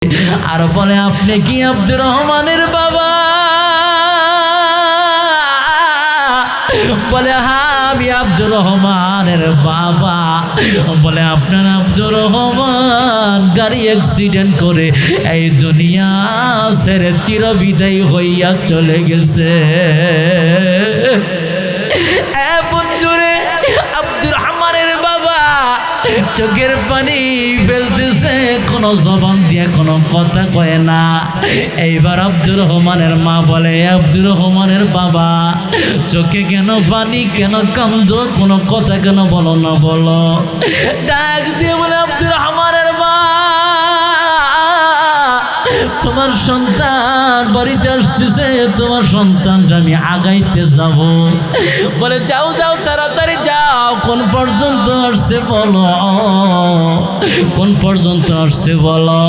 আর বলে আপনি কি আব্দুর রহমানের বাবা? বলে হ্যাঁ আমি আব্দুর রহমানের বাবা। বলে আপনার আব্দুর রহমান গাড়ি অ্যাক্সিডেন্ট করে এই দুনিয়া ছেড়ে চিরবিদায়ী হইয়া চলে গেছে। বন্ধুরে আব্দুর রহমানের বাবা চোখের পানি ফেলতেছে, কোনো জবান দিয়ে কোনো কথা কয় না। এইবার আব্দুর রহমানের মা বলে আব্দুর রহমানের বাবা চোখে কেন পানি, কেন কান্দ, কোনো কথা কেন বলো না বলো। ডাক দিয়ে বলে আব্দুর রহমানের মা তোমার সন্তান বাড়িতে আসতেছে, তোমার সন্তানটা আমি আগাইতে যাব। বলে যাও যাও তাড়াতাড়ি যাও, কোন পর্যন্ত আসছে বলো, কোন পর্যন্ত আসছে বলো।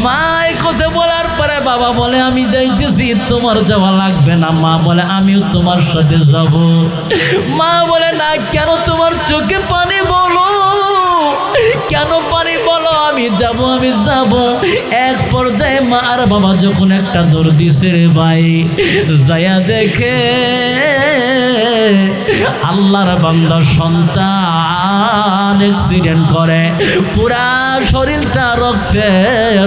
মা এই কথা বলার পরে বাবা বলে আমি যাইতেছি, তোমার যাওয়া লাগবে না। মা বলে আমিও তোমার সাথে যাব। মা বলে না কেন, তোমার চোখে পানি বলো, কেন পানি বলো, আমি যাব আমি যাব। এক পর্যায়ে মা আর বাবা যখন একটা দৌড় দিছে রে ভাই, যায়া দেখে আল্লাহর বান্দা সন্তান অ্যাক্সিডেন্ট করে পুরা শরীরটা রক্তে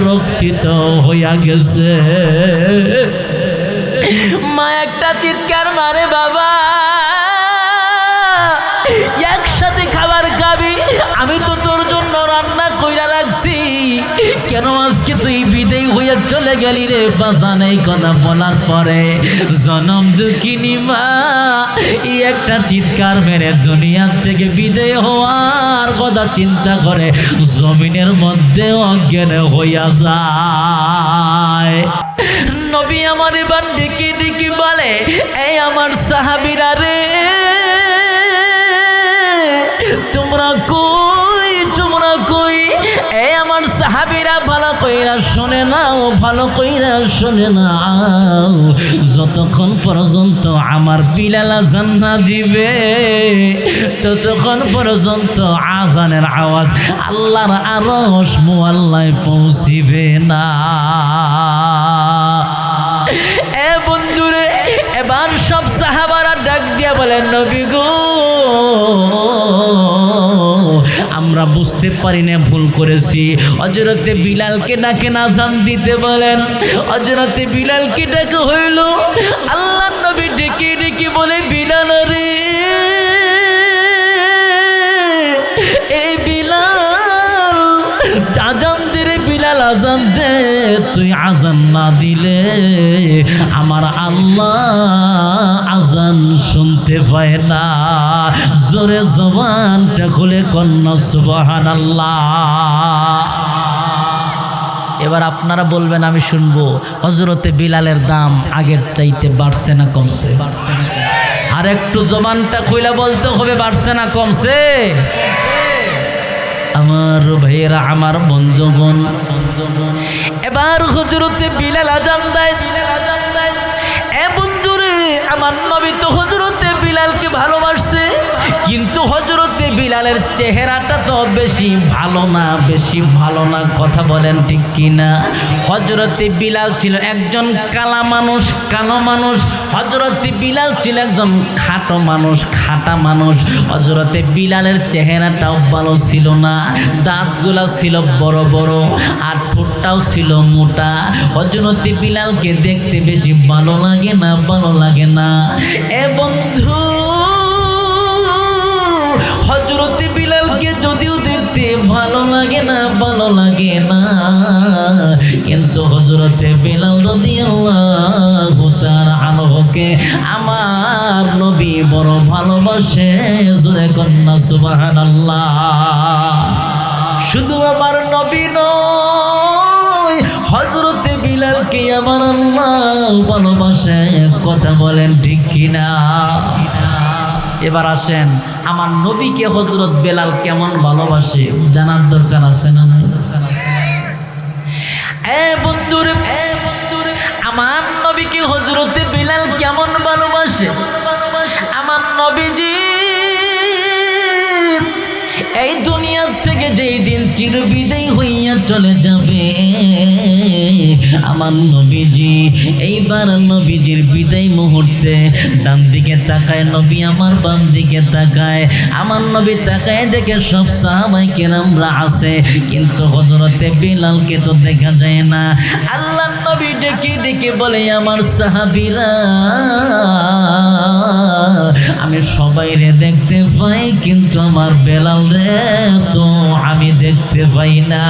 রক্তিত হইয়া গেছে। মা একটা চিৎকার মারে, বাবা একসাথে খাবার খাবি, আমি তো তোর জন্য রান্না কইরা রাখছি, কেন আজকে তুই বিদায় হইয়া চলে গেলি রে বাজান। এই কথা বলার পরে জনম দুঃখিনী মা এই একটা চিৎকার মেরে দুনিয়া থেকে বিদায় হওয়ার কথা চিন্তা করে জমিনের মধ্যে অজ্ঞান হইয়া যায়। নবী আমার এবার ডেকে ডেকে বলে এই আমার সাহাবীরা রে, তোমরা কই, তোমরা কই? এই আমার সাহাবীরা ভালো কইরা শুনে নাও, ভালো কইরা শুনে নাও, যতক্ষণ পর্যন্ত আমার বিলাল আযান না দিবে ততক্ষণ পর্যন্ত আযানের আওয়াজ আল্লাহর আরশ মুআল্লায় পৌঁছিবে না। এ বন্ধুরে এবার সব সাহাবারা ডাক দিয়া বলেন নবী গো আমরা বুঝতে পারি না, ভুল করেছি। হযরতে বিলালকে ডাকে আযান দিতে বলেন। হযরতে বিলালকে ডাকা হইল। আল্লাহর নবী ডেকে ডেকে বলে বিলাল রে, এই বিলাল আযান দে রে, বিলাল আযান দে, তুই আযান না দিলে আমার আল্লাহ আযান শুনতে পায় না। জোরে জবানটা খুলে কন্যা সুবহানাল্লাহ। এবার আপনারা বলবেন আমি শুনবো, হযরতে বিলালের দাম আগের চাইতে বাড়ছে না কমছে? আর একটু জবানটা খুলে বলতে হবে, বাড়ছে না কমছে? আমার ভাইয়েরা, আমার বন্ধুগণ, এবার হযরতে বিলাল আযান দেয়। এ বন্ধুরে আমার নবী তো হযরতে বিলালকে ভালোবাসছে, কিন্তু হযরতে বিলালের চেহারাটা তো বেশি ভালো না, বেশি ভালো না, কথা বলেন ঠিক কিনা? হযরতে বিলাল ছিল একজন কালা মানুষ, কালো মানুষ। হযরতে বিলাল ছিল একজন খাটো মানুষ, খাটা মানুষ। হযরতে বিলালের চেহারাটাও ভালো ছিল না, দাঁতগুলা ছিল বড় বড়, আর ঠোঁটটাও ছিল মোটা। হযরতে বিলালকে দেখতে বেশি ভালো লাগে না, ভালো লাগে না। এ বন্ধু হযরতে বিলালকে যদিও দেখতে ভালো লাগে না, ভালো লাগে না, কিন্তু হযরতে বিলাল রাদিয়াল্লাহু তাআলা আনহুকে আমার নবী বড় ভালোবাসে। জোরে কন্যা সুবহানাল্লাহ। শুধু আমার নবী নয়, হযরতে বিলালকে আমার আল্লাহ ভালোবাসে, কথা বলেন ঠিক কিনা? এবার আসেন আমার নবীকে হযরত বেলাল কেমন ভালোবাসে জানার দরকার আছে না? এ বন্ধুরে, আমার নবীকে হযরতে বেলাল কেমন ভালোবাসে? আমার নবীজি এই দুনিয়া থেকে যেই দিন চিরবিদায়ী হইয়া চলে যাবে আমার নবীজি এইবার নবীজির বিদায় মুহূর্তে ডান দিকে তাকায় নবী, আমার বাম দিকে তাকায়। আমার নবী তাকায় দেখে সব সাহাবায়ে কেরামরা আছে, কিন্তু হযরতে বিলালকে তো দেখা যায় না। আল্লাহর নবী ডেকে ডেকে বলে, আমার সাহাবীরা, আমি সবাই রে দেখতে পাই, কিন্তু আমার বেলাল রে তো আমি দেখতে পাই না।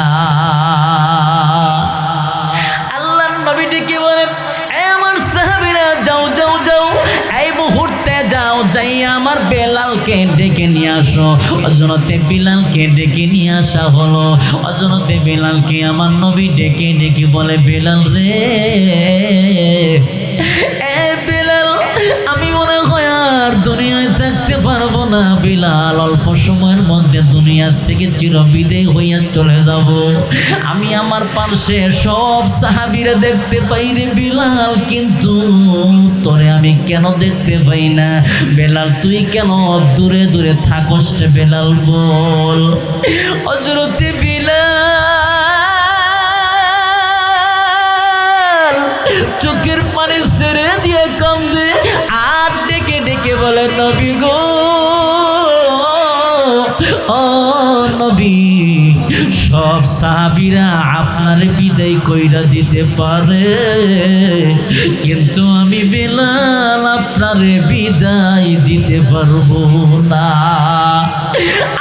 আল্লাহর নবী ডেকে বলেন, আমার সাহাবীরা যাও যাও যাও, এই মুহূর্তে যাও, যাই আমার বেলালকে ডেকে নিয়ে আসো। হযরতে বিলালকে ডেকে নিয়ে আসা হলো। হযরতে বিলালকে আমার নবী ডেকে ডেকে বলে, বেলাল রে, এ বেলাল, আমি মনে হয় আর দুনিয়ায় থাকতে পারবো না। বিলাল, অল্প সময়ের মধ্যে দুনিয়ার থেকে চিরবিদায় হইয়া চলে যাব। আমি আমার পাশে সব সাহাবীরা দেখতে পাই রে বিলাল, কিন্তু তোরে আমি কেন দেখতে পাই না? বেলাল, তুই কেন দূরে দূরে থাকস রে বেলাল, বল। হযরতে বিলাল চোখের পানি ছেড়ে দিয়ে কান্দে আর ডেকে ডেকে বলে, নবী গো, ও নবী, সব সাহাবীরা আপনার বিদায় কইরা দিতে পারে, কিন্তু আমি বেলাল আপনার বিদায় দিতে পারবো না।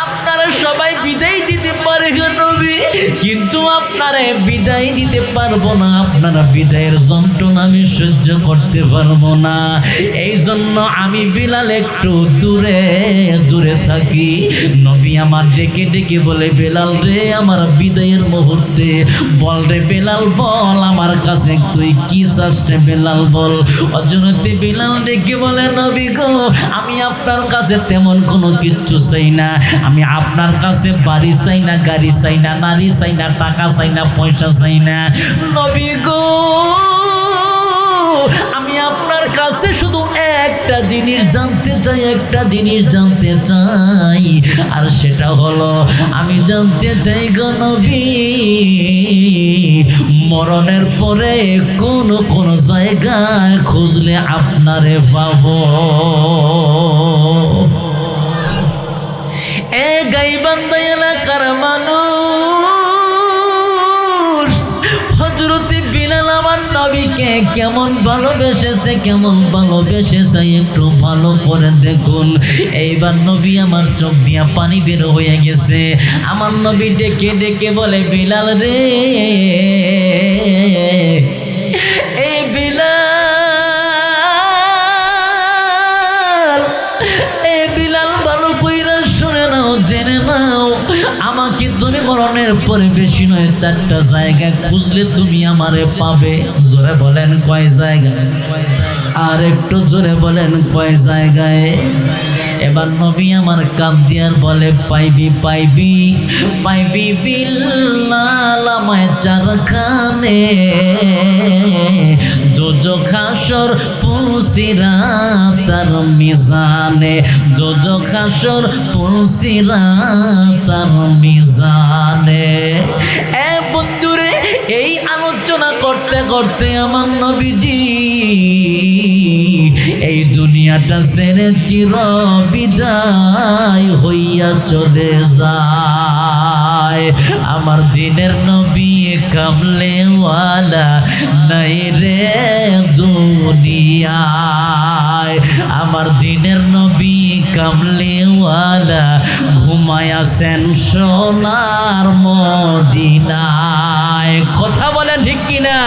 আপনারা সবাই বিদায় দিতে পারে নবী, কিন্তু আপনারা বিদায় দিতে পারবো না। আপনারা বিদায়ের যন্ত্রণা আমি সহ্য করতে পারবো না। এই জন্য আমি বিলাল একটু দূরে দূরে থাকি। নবী আমার ডেকে ডেকে বলে, বেলাল রে, আমার বিদায়ের মুহূর্তে বল রে বেলাল, বল আমার কাছে তুই কি চাস রে বেলাল, বল। হযরতে বিলাল ডেকে বলে, নবী গো, আমি আপনার কাছে তেমন কোনো কিচ্ছু চাই না। আমি আপনার কাছে বাড়ি চাই না, গাড়ি চাই না, নারী চাই না, টাকা চাই না, পয়সা চাই না। নবী গো, আমি আপনার কাছে শুধু একটা জিনিস জানতে চাই, একটা জিনিস জানতে চাই, আর সেটা হলো, আমি জানতে চাই গো নবী, মরণের পরে কোন কোন জায়গায় খুঁজলে আপনারে পাবো? এ গাইবান্ধা এলাকার মানুষ, হযরতে বিলাল আমার নবীকে কেমন ভালোবেসেছে, কেমন ভালোবেসেছে একটু ভালো করে দেখুন। এইবার নবী আমার চোখ দিয়া পানি বের হয়ে গেছে। আমার নবী ডেকে ডেকে বলে, বিলাল রে, এই বিলাল, এই বিলাল, ভালো কইরা শুনে নাও, জেনে নাও, আমাকে তুমি মরণের পরে বেশি নয় 4টা জায়গায় খুঁজলে তুমি আমারে পাবে। জোরে বলেন কয় জায়গায়? আর একটু জোরে বলেন কয় জায়গায়? এবার নবী আমার কাঁদিয়ার বলে, পাইবি পাইবি পাইবি বিলাল আমায় 4খানে, দোজখ হাসর পুলসিরাত আর মিজানে, দোজখ হাসর পুলসিরাত আর মিজানে। এ বন্ধুরে, এই আলোচনা করতে করতে আমার নবীজি এই দুনিয়াটা ছেড়ে চির বিদায় হইয়া চলে যায়। আমার দিনের নবী কামলেওয়ালা নাই রে দুনিয়ায়, আমার দিনের নবী কামলেওয়ালা ঘুমায়াছেন সোনার মদিনায়। কথা বলেন ঠিক কিনা?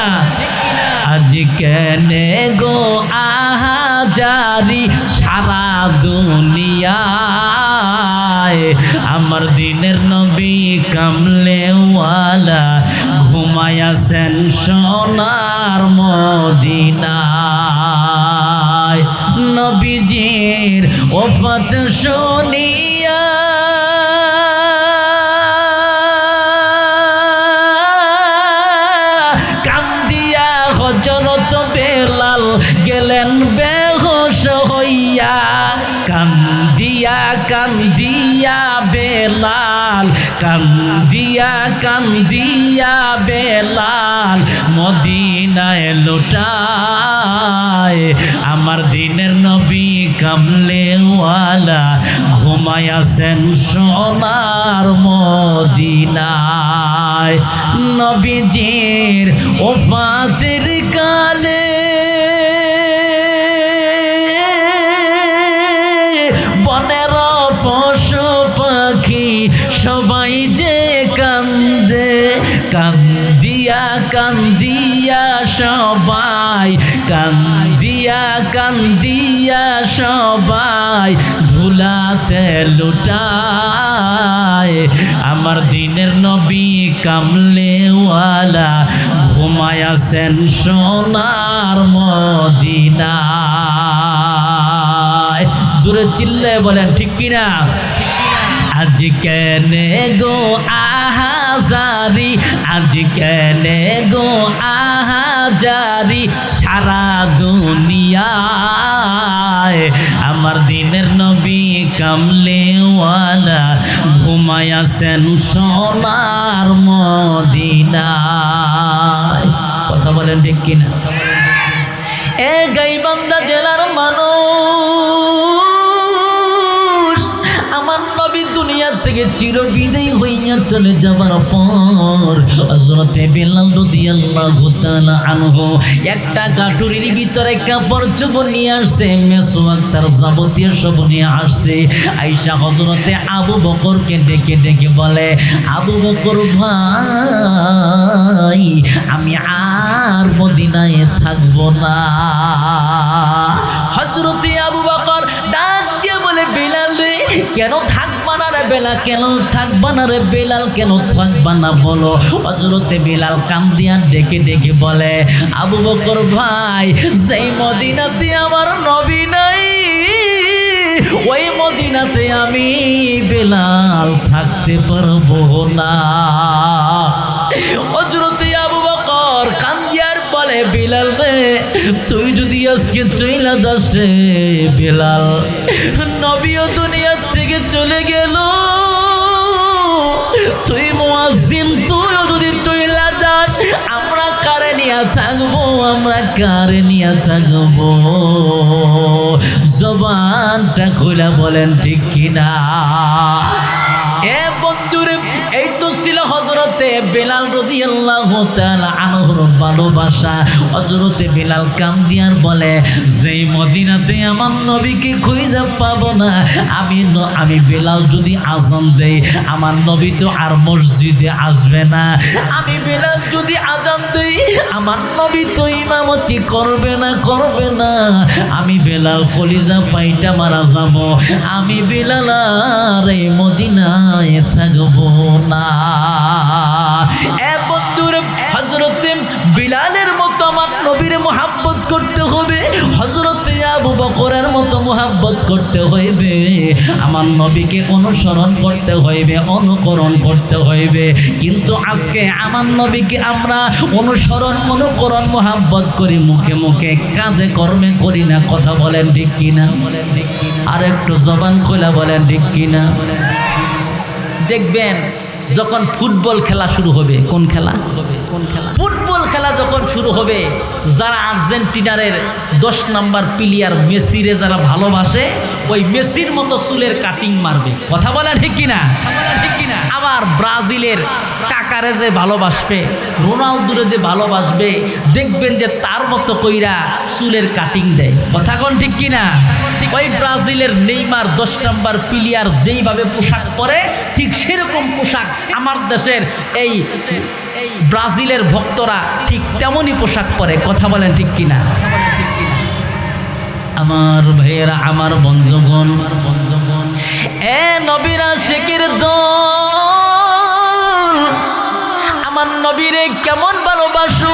আজ কেনে গো আহাজারি সারা দুনিয়ায়, আমার দিনের নবী কামলেওয়ালা ঘুমায়াছেন সোনার মদিনায়। নবীজির ওফাত শুনিয়া কান্দিয়া হযরত বেলাল গেলেন বেহুশ হইয়া, কান্দিয়া কান্দিয়া বেলাল, কান্দিয়া কান্দিয়া বেলাল মদিনায় লুটায় আমার দিনের নবী কামলেওয়ালা ঘুমায়াছেন সোনার মদিনায় নবীজির ওফাতের কালে বনের পশু পাখি সবাই যে কান্দে কান্দিয়া কান্দিয়া সবাই কান্দিয়া কান্দিয়া সবাই ধুলাতে লুটায় আমার দিনের নবী কামলেওয়ালা ঘুমায়াছেন সোনার মদিনায় জোরে চিল্লায় বলেন ঠিক কিনা আজ কেনে গো আহাজারি আজ কেনে গো আহাজারি সারা দুনিয়ায় আমার দিনের নবী কামলেওয়ালা ঘুমায়াছেন সোনার মদিনায় কথা বলেন ঠিক কিনা এ গাইবান্ধা জেলার মানুষ আমার নবী দুনিয়া থেকে চিরবিদায়ী হইয়া চলে যাবার পর হযরতে বেলাল রাদিয়াল্লাহু তাআলা আনহু একটা গাটুরির ভিতরে কাপড় চোপড় নিয়ে আসছে মেসওয়াক তার যাবতীয় সব নিয়ে আসছে আয়েশা হযরতে আবু বকরকে ডেকে ডেকে বলে আবু বকর ভাই আমি আর মদিনায় থাকবো না হযরতে আবু বকর ডাক দিয়ে বলে বেলাল রে কেন থাকবা না রে বেলাল কেন থাকবা না রে বেলাল কেন থাকবা না বলো হযরতে বেলাল কান্দিয়া ডেকে ডেকে বলে আবু বকর ভাই সেই মদিনাতে আমার নবী নাই ওই মদিনাতে আমি বেলাল থাকতে পারবো না হযরতে আবু বকর কান্দিয়ার বলে বেলাল রে তুই যদি আজকে চইলা যাস রে বেলাল নবীও দুনিয়া থেকে চলে গেল তুই মুয়াজ্জিন তুইও যদি চইলা যাস আমরা কারে নিয়ে থাকবো আমরা কারে নিয়ে থাকবো জবানটা খুলে বলেন ঠিক কিনা এ বন্ধুরে এই তো ছিল হযরতে বেলাল রাদিয়াল্লাহু তাআলা আনহুর ভালোবাসা হযরতে বেলাল কান্দিয়ার বলে যেই মদিনাতে আমার নবীকে খুঁজে পাবো না আমি বেলাল যদি আযান দেই আমার নবী তো আর মসজিদে আসবে না আমি বেলাল যদি আযান দেই আমার নবী তো ইমামতি করবে না আমি বেলাল কলিজা পাইটা মারা যাব আমি বেলাল আর এই মদিনায় থাকবো না এ বন্ধুর হযরতে বিলালের মতো আমার নবীর মুহাব্বত করতে হবে হযরতে আবু বকরের মতো মুহাব্বত করতে হইবে আমার নবীকে অনুসরণ করতে হইবে অনুকরণ করতে হইবে কিন্তু আজকে আমার নবীকে আমরা অনুকরণ মুহাব্বত করি মুখে মুখে কাজে কর্মে করি না কথা বলেন ঠিক কিনা আর একটু জবান খোলা বলেন ঠিক কিনা দেখবেন যখন ফুটবল খেলা শুরু হবে কোন খেলা ফুটবল খেলা যখন শুরু হবে যারা আর্জেন্টিনার 10 নম্বর প্লেয়ার মেসিরে যারা ভালোবাসে ওই মেসির মতো চুলের কাটিং মারবে কথা বলা ঠিক কিনা আবার ব্রাজিলের কাকারে যে ভালোবাসবে রোনালদোরে যে ভালোবাসবে দেখবেন যে তার মতো কইরা চুলের কাটিং দেয় কথা কোন ঠিক কিনা ওই ব্রাজিলের নেইমার 10 নম্বর প্লেয়ার যেইভাবে পোশাক পরে ঠিক সেরকম পোশাক আমার দেশের এই ব্রাজিলের ভক্তরা ঠিক তেমনই পোশাক পরে কথা বলেন ঠিক কিনা আমার ভাইয়েরা আমার বন্ধুগণ এ নবীর আশিকের দল আমার নবীরে কেমন ভালোবাসো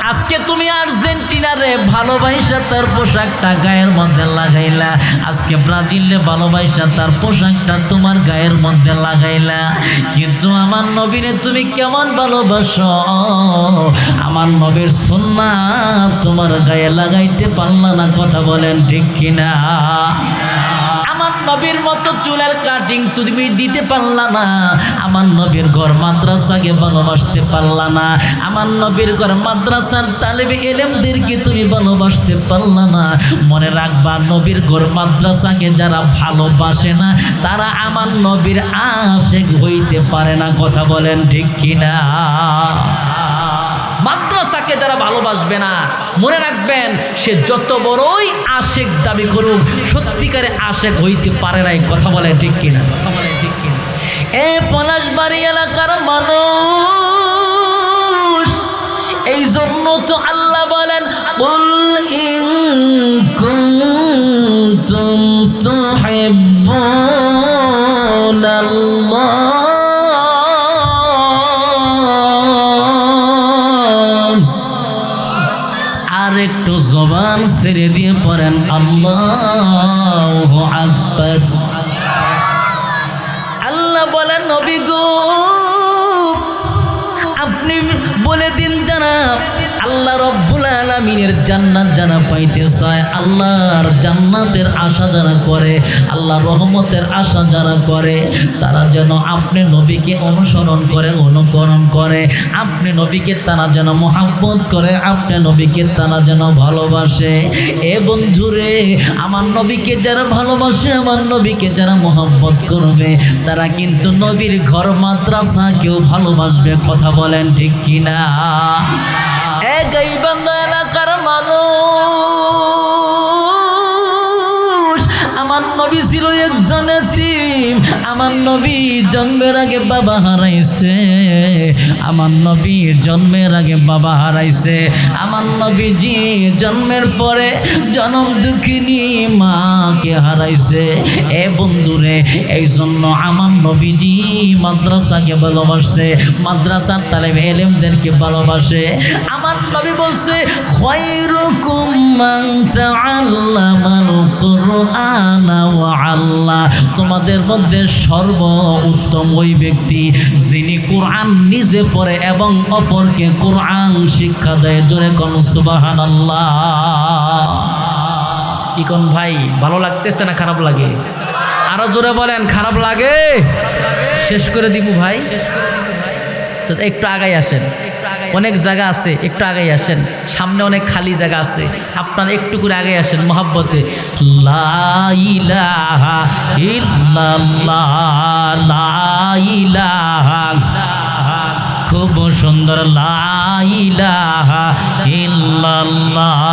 আজকে তুমি আর্জেন্টিনারে ভালোবাসা তার পোশাকটা গায়ের মধ্যে লাগাইলা আজকে ব্রাজিলে ভালোবাসা তার পোশাকটা তোমার গায়ের মধ্যে লাগাইলা কিন্তু আমার নবীরে তুমি কেমন ভালোবাসো আমার নবীর সুন্নাত তোমার গায়ে লাগাইতে পারলা না কথা বলেন ঠিক কিনা আমার নবীর মতো চুলের কাটিং তুমি দিতে পারলা না, আমার নবীর ঘর মাদ্রাসাকে ভালোবাসতে পারলা না, আমার নবীর ঘর মাদ্রাসার তালেবে ইলমদেরকে তুমি ভালোবাসতে পারলা না। মনে রাখবা, নবীর ঘর মাদ্রাসাকে যারা ভালোবাসে না তারা আমার নবীর আশিক হইতে পারে না। কথা বলেন ঠিক কিনা? মাদ্রাসাকে যারা ভালোবাসবে না, মনে রাখবেন সে যত বড়ই আশিক দাবি করুক, সত্যিকারে আশিক হইতে পারে না। কথা বলে ঠিক কিনা? কথা বলে ঠিক কিনা? এ পলাশবাড়ি এলাকার মানুষ, এই জন্য তো আল্লাহ বলেন, কুল ইন কুনতুম তুহিব্বুনাল্লাহ, আর একটু জবান ছেড়ে দিয়ে পড়েন আল্লাহু আকবার। আল্লাহ বলেন, নবী গো আপনি বলে দিন যারা আল্লাহ রব্বুল আলামিনের জান্নাত যারা পাইতে চায়, আল্লাহর জান্নাতের আশা যারা করে, আল্লাহর রহমতের আশা যারা করে, তারা যেন আপনি নবীকে অনুসরণ করে, অনুকরণ করে, আপনি নবীকে তারা যেন মহব্বত করে, আপনি নবীকে তারা যেন ভালোবাসে। এ বন্ধুরে, আমার নবীকে যারা ভালোবাসে, আমার নবীকে যারা মহব্বত করবে, তারা কিন্তু নবীর ঘর মাদ্রাসাকেও ভালোবাসবে। কথা বলেন ঠিক কিনা? গাইবান্ধা এলাকার মানুষ, আমার নবী ছিল একজন এতিম। আমার নবী জন্মের আগে বাবা হারাইছে, আমার নবী জন্মের আগে বাবা হারাইছে, আমার নবীজি জন্মের পরে জনম দুঃখিনী মাকে হারাইছে। এ বন্ধুরে, এই জন্য আমার নবীজি মাদ্রাসাকে ভালোবাসে, মাদ্রাসার তালেবে ইলমদেরকে ভালোবাসে। আমার নবী বলছে, খায়রুকুম মান তাআল্লামাল কুরআনা ওয়া আল্লাহ, তোমাদের মধ্যে সর্ব উত্তম ওই ব্যক্তি যিনি কোরআন নিজে পড়ে এবং অপরকে কোরআন শিক্ষা দেয়। জোরে কোন সুবহানাল্লাহ। কি কোন ভাই, ভালো লাগতেছে না খারাপ লাগে? আরো জোরে বলেন, খারাপ লাগে? শেষ করে দিব ভাই, তো একটু আগাই আসেন, অনেক জায়গা আছে, একটু আগাই আসেন, সামনে অনেক খালি জায়গা আছে, আপনারা একটু করে আগে আসেন মহব্বতে। লা ইলাহা ইল্লাল্লাহ, লা ইলাহা, খুব সুন্দর, লা ইলাহা ইল্লাল্লাহ,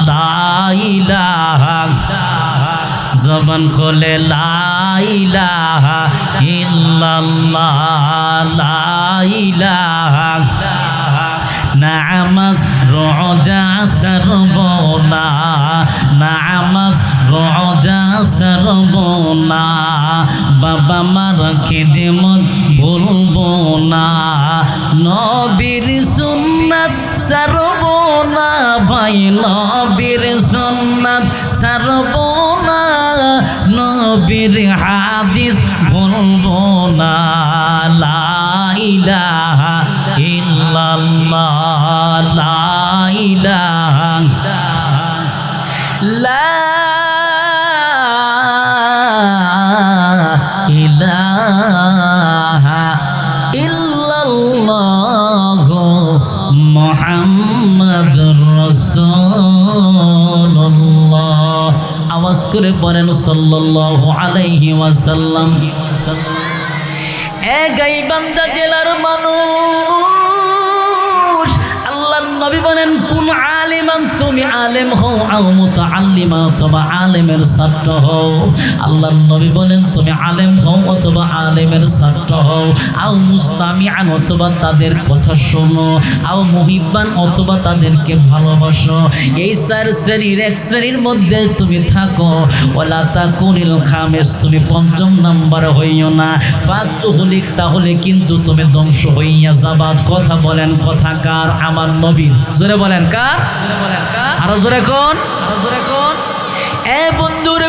লা ইলাহা, জবান খোলে লা ইলাহা ইল্লাল্লাহ, লা ইলাহা, নামাজ রোজা সরবনা, নামাজ রোজা সরবনা, বাবা মার খিদমত ভুলবো না, নবীর সুন্নাত সরবনা ভাই, নবীর সুন্নাত সরবনা, নবীর হাদিস ভুলবো না, লা ইলাহা ইল্লাল্লাহ, লা ইলাহা, লা ইলাহা ইল্লাল্লাহ মুহাম্মাদুর রাসূলুল্লাহ। আওয়াজ করে পড়েন সাল্লাল্লাহু আলাইহি ওয়াসাল্লাম। এ গাইবান্ধা জেলার মানুষ, আল্লাহর নবী বলেন, কোন আলিমান, তুমি আলেম হও, আও মুতাআল্লিমা, অথবা আলেমের ছাত্র হও। আল্লাহর নবী বলেন, তুমি আলেম হও অথবা আলেমের ছাত্র হও, আও মুস্তামিআন, অথবা তাদের কথা শোনো, আও মুহিব্বান, অথবা তাদেরকে ভালোবাসো। এই চার শ্রেণীর এক শ্রেণীর মধ্যে তুমি থাকো। ওয়ালা তাকুনিল খামিস, তুমি পঞ্চম নাম্বার হইও না। ফাতুহলিক, তাহলে কিন্তু তুমি ধ্বংস হইয়া যাবা। কথা বলেন, কথা কার? আমার নবীর। জোরে বলেন কার? আরো জোরে কোন? এ বন্ধুর,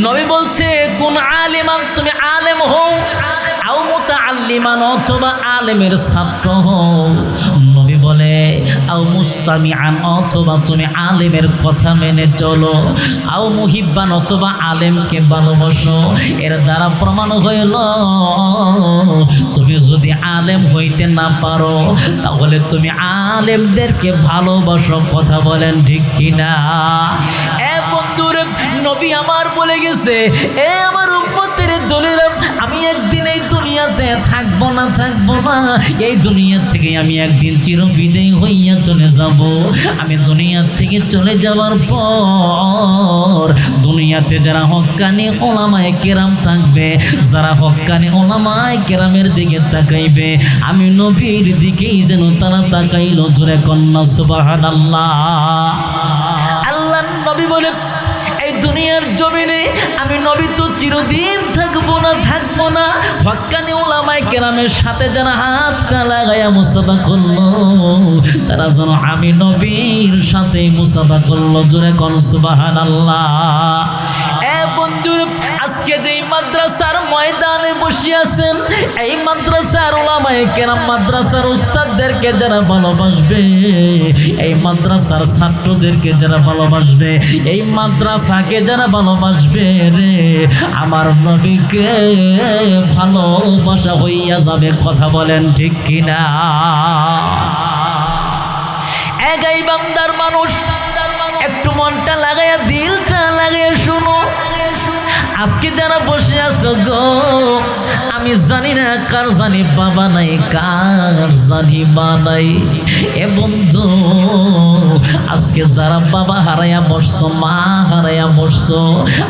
নবী বলছে, কোন আলিমান, তুমি আলেম হও, আও মুতাআল্লিমান, অথবা আলেমের ছাত্র হও। নবী বলে, আও মুস্তামিআন অথবা তুমি আলেমের কথা মেনে চলো, আও মুহিব্বান অথবা আলেমকে ভালোবাসো। এর দ্বারা প্রমাণ হইল তুমি যদি আলেম হইতে না পারো তাহলে তুমি আলেমদেরকে ভালোবাসো। কথা বলেন ঠিক কিনা? বন্ধুরে, নবী আমার বলে গেছে, এ আমার উম্মতের দলেরা, আমি একদিন এই দুনিয়াতে থাকবো না, এই দুনিয়া থেকে আমি একদিন চিরবিদায় হইয়া চলে যাব। আমি দুনিয়া থেকে চলে যাওয়ার পর দুনিয়াতে যারা হক্কানি ওলামায়ে কেরাম থাকবে, যারা হক্কানি ওলামায়ে কেরামের দিকে তাকাইবে, আমি নবীর দিকেই যেন তারা তাকাইল। জোরে কন্যা সুবহানাল্লাহ। আল্লাহ নবী বলে, এই দুনিয়ার জমিনে আমি নবী তো চিরদিন থাকবো না। হক্কানি উলামায়ে কেরামের সাথে যারা হাতটা লাগাইয়া মুসাফা করলো, তারা যেন আমি নবীর সাথে মুসাফা করলো। জোরে কোন সুবহানাল্লাহ। বন্ধুর, আজকে যেই মাদ্রাসার ময়দানে বসে আছেন, এই মাদ্রাসার উলামায়ে কেরাম, মাদ্রাসার উস্তাদদেরকে যারা ভালোবাসবে, এই মাদ্রাসার ছাত্রদেরকে যারা ভালোবাসবে, এই মাদ্রাসাকে যারা ভালোবাসবে রে, আমার নবীকে ভালোবাসা হইয়া যাবে। কথা বলেন ঠিক কিনা? একাই বান্দার মানুষ, একটু মনটা লাগাইয়া দিলটা লাগাইয়া শুনো। আজকে যারা বসে আছো গো, আমি জানি না কার জানি বাবা নাই, কার জানি মা নাই। এ বন্ধু, আজকে যারা বাবা হারাইয়া বসছো, মা হারাইয়া বসছো,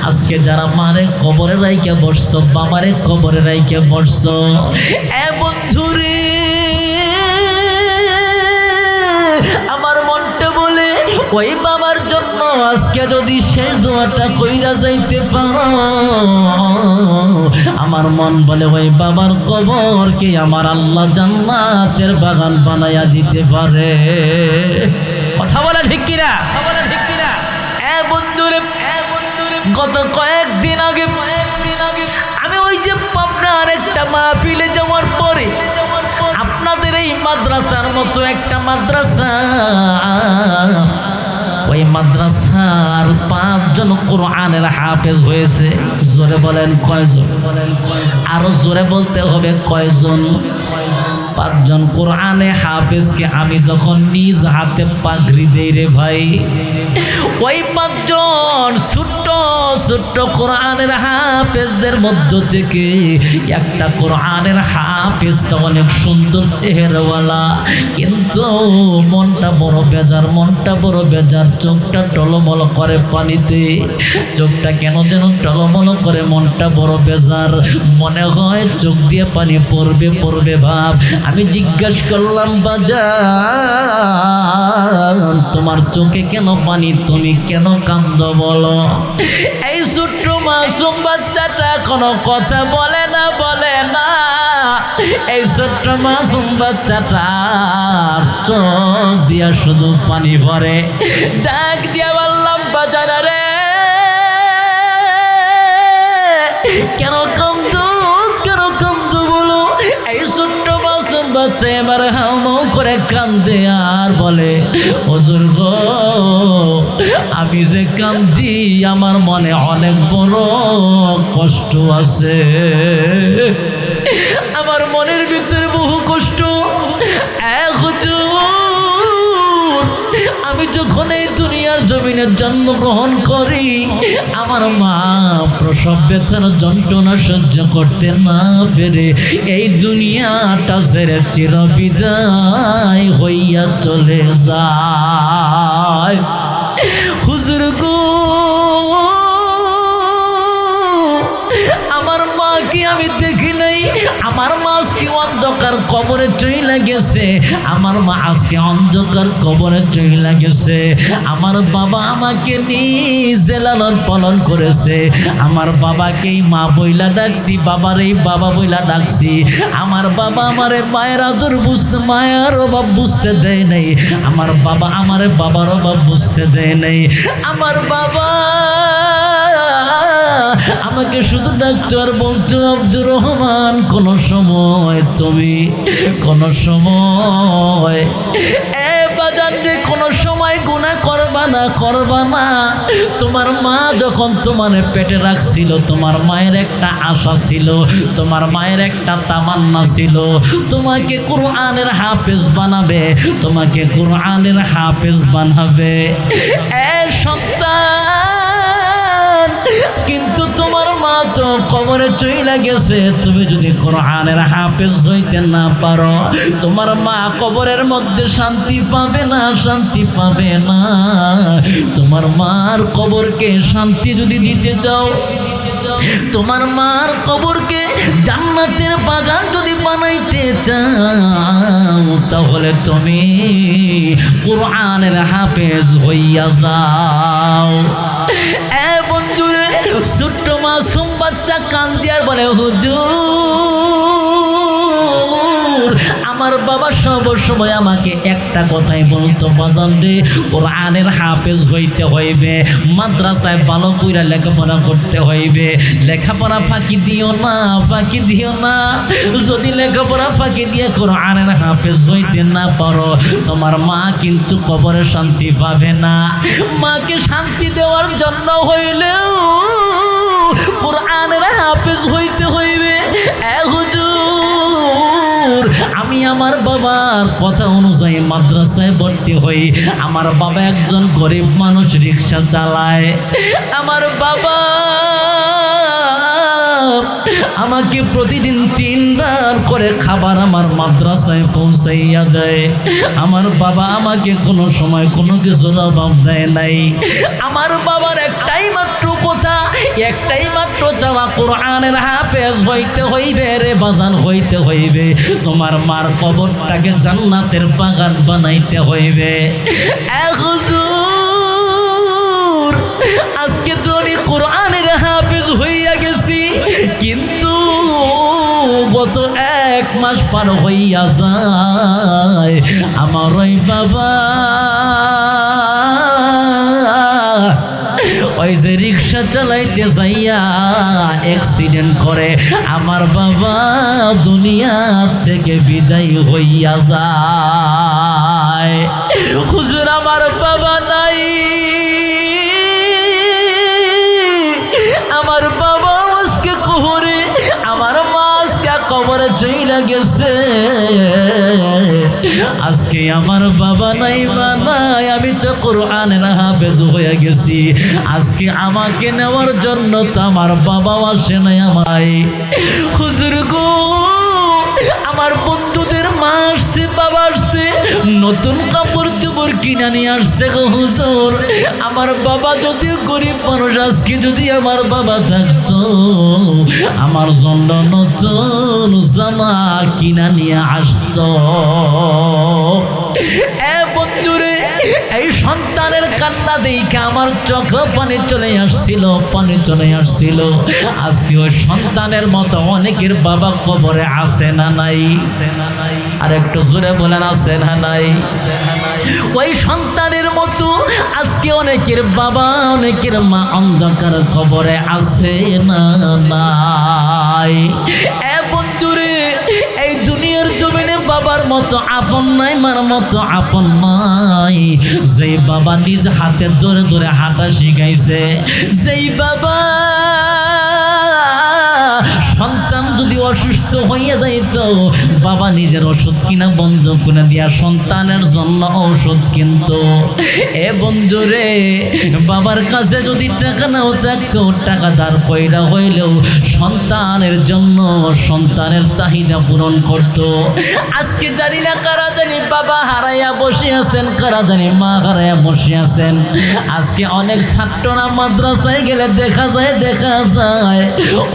আজকে যারা মারে কবরে রাইকে বসছো, বাবারে কবরে রাইকে বসছো, এ বন্ধুরে, আমার মনটা বলে ওই বাবার জন্য আজকে যদি শেষ দোয়াটা কইরা যাইতে পারো, আমার মন বলে ওই বাবার কবরকে আমার আল্লাহ জান্নাতের বাগান বানাইয়া দিতে পারে। কথা বলা ঠিক কিনা? বন্ধুরে, গত কয়েকদিন আগে আমি ওই যে পাবনার একটা মাহফিলে যাওয়ার পরে আপনাদের এই মাদ্রাসার মতো একটা মাদ্রাসা, ওই মাদ্রাসার 5 জন কোরআনের হাফেজ হয়েছে। জোরে বলেন কয়জন? আরো জোরে বলতে হবে কয়জন? 5 জন কোরআনে হাফেজকে আমি যখন নিজ হাতে পাগড়ি দেই রে ভাই, ওই 5 জন ছোট্ট ছোট্ট কোরআনের হাফেজদের মধ্য থেকে একটা কোরআনের হাফেজটা অনেক সুন্দর চেহারাওয়ালা, কিন্তু মনটা বড় বেজার, চোখটা টলমল করে পানিতে, চোখটা কেন যেন টলমল করে, মনটা বড় বেজার, মনে হয় চোখ দিয়ে পানি পড়বে ভাব। আমি জিজ্ঞাসা করলাম, বাজার তোমার চোখে কেন পানি, তুমি কেন কান্দো বলো? এই ছোট্ট মাসুম বাচ্চাটা কোনো কথা বলে না। এই ছোট্ট মাসুম বাচ্চাটার চোখ দিয়া শুধু পানি ভরে। ডাক দিয়া বললাম, বাজার রে কেন কান্দো বলো? এই ছোট্ট মাসুম বাচ্চা এবার হাউমাউ করে কান্দে আর বলে, হুজুর গো, আমি যে কান্দি আমার মনে অনেক বড় কষ্ট আছে, আমার মনের ভিতরে বহু কষ্ট। আমি যখন এই দুনিয়ার জমিনে জন্মগ্রহণ করি, আমার মা প্রসব ব্যথার যন্ত্রণা সহ্য করতে না পেরে এই দুনিয়াটা ছেড়ে চিরবিদায় হইয়া চলে যায়। হুজুর গো, আমার মাকে আমি দেখি নাই, আমার মা আজকে অন্ধকার কবরে চইলা গেছে, আমার মা আজকে অন্ধকার কবরে চইলা গেছে। আমার বাবা আমাকে নিজে লালন পালন করেছে, আমার বাবাকেই মা বইলা ডাকছি, বাবারই বাবা বইলা ডাকছি। আমার বাবা আমারে মায়ের আদর বুঝতে, মায়ের অভাব বুঝতে দেয় নাই, আমার বাবা আমারে বাবার অভাব বুঝতে দেয় নাই। আমার বাবা আমাকে শুধু ডাক্তার বলছো, আব্দুর রহমান, কোন সময় তুমি কোন সময় বাজার যে কোনো সময় গুনাহ করবা না। তোমার মা যখন তোমার পেটে রাখছিল, তোমার মায়ের একটা আশা ছিল, তোমার মায়ের একটা তামান্না ছিল, তোমাকে কুরআনের হাফেজ বানাবে, তোমাকে কুরআনের হাফেজ বানাবে। সন্তান, কিন্তু তোমার মা তো কবরে চইলা গেছে। তুমি যদি কুরআনের হাফেজ হইতে না পারো, তোমার মা কবরের মধ্যে শান্তি পাবে না। তোমার মার কবরকে শান্তি যদি দিতে চাও, তোমার মার কবরকে জান্নাতের বাগান যদি বানাইতে চাও, তাহলে তুমি কুরআনের হাফেজ হইয়া যাও। বন্ধুরে, ছোট্ট মাসুম বাচ্চা কান্দিয়ার বলে, হুজুর, আমার বাবা সব সময় আমাকে একটা কথাই বলতো, বাজান রে, কোরআনের হাফেজ হইতে হইবে, মাদ্রাসায় ভালো কইরা লেখাপড়া করতে হইবে, লেখাপড়া ফাঁকি দিও না। যদি লেখাপড়া ফাঁকি দিয়ে কোরআনের হাফেজ হইতে না পারো, তোমার মা কিন্তু কবরে শান্তি পাবে না। মাকে শান্তি দেওয়ার জন্য হইলেও কোরআনের হাফেজ হইতে হইবে। হুজুর, আমি আমার বাবার কথা অনুযায়ী মাদ্রাসায় ভর্তি হই। আমার বাবা একজন গরিব মানুষ, রিক্সা চালায়। আমার বাবা আমাকে প্রতিদিন 3 বার করে খাবার আমার মাদ্রাসায় পৌঁছাইয়া দেয়। আমার বাবা আমাকে কোনো সময় কোনো কিছুর অভাব দেয় নাই। আমার বাবার একটাই মাত্র কথা, একটাই মাত্র চাওয়া, কোরআনের হাফেজ হইতে হইবে রে বাজান, হইতে হইবে। তোমার মার কবরটাকে জান্নাতের বাগান বানাইতে হইবে। হুজুর, আজকে তো আমি কোরআনের হাফেজ হইয়া গেছি, কিন্তু গত 1 মাস পার হইয়া যায়, আমার ওই বাবা ওই যে রিক্সা চালাইতে যাইয়া অ্যাক্সিডেন্ট করে আমার বাবা দুনিয়া থেকে বিদায় হইয়া যায়। হুজুর, আমার বাবা নাই, আমার বাবা আজকে কবরে, আমার মা আজকে কবরে চইলা গেছে। আজকে আমার বাবা নাই, আমি তো কোরআনের হাফেজ হয়ে গেছি। আজকে আমাকে নেওয়ার জন্য তো আমার বাবাও আসে নাই আমায়। হুজুর গো, আমার বন্ধুদের মা আসছে, বাবা আসছে, নতুন কাপড় চোপড় কিনা নিয়ে আসছে গো হুজুর। আমার বাবা যদি গরিব মানুষ, আজকে যদি আমার বাবা থাকতো, আমার জন্য নতুন জামা কিনা নিয়ে আসতো। বন্ধুরে, এই সন্তানের কান্না দেখে আমার চোখ পানি চলে আসছিল। আজকে ওই সন্তানের মতো অনেকের বাবা কবরে আছে না নাই? আর একটু জোরে বলেন, আছে না নাই? ওই সন্তানের মতো আজকে অনেকের বাবা, অনেকের মা অন্ধকার কবরে আছে না নাই? বন্ধুরে, এই দুনিয়ার জমিনে বাবার মতো আপন নাই, মার মতো আপন নাই। যেই বাবা নিজ হাতে ধরে ধরে হাঁটা শিখাইছে, যেই বাবা সন্তান যদি অসুস্থ হইয়া যাইত, বাবা নিজের ওষুধ কিনা বন্ধ করে দিয়া সন্তানের জন্য ঔষধ কিনতো। বন্ধুরে, বাবার কাছে যদি টাকা নাও থাকতো, টাকা ধার কইরা হইলেও সন্তানের জন্য সন্তানের চাহিদা পূরণ করত। আজকে জানি না কারা জানি বাবা হারাইয়া বসে আছেন, কারা জানি মা হারাইয়া বসে আছেন। আজকে অনেক ছাত্ররা মাদ্রাসায় গেলে দেখা যায়